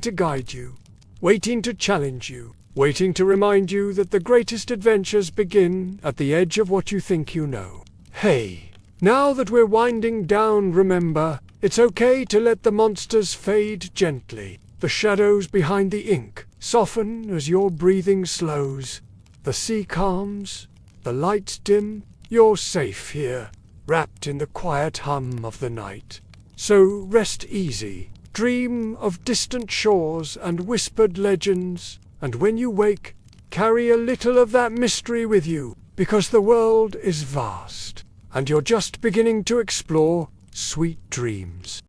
to guide you, waiting to challenge you, waiting to remind you that the greatest adventures begin at the edge of what you think you know. Hey, now that we're winding down, remember, it's okay to let the monsters fade gently. The shadows behind the ink soften as your breathing slows. The sea calms, the lights dim. You're safe here, wrapped in the quiet hum of the night. So rest easy, dream of distant shores and whispered legends, and when you wake, carry a little of that mystery with you, because the world is vast, and you're just beginning to explore. Sweet dreams.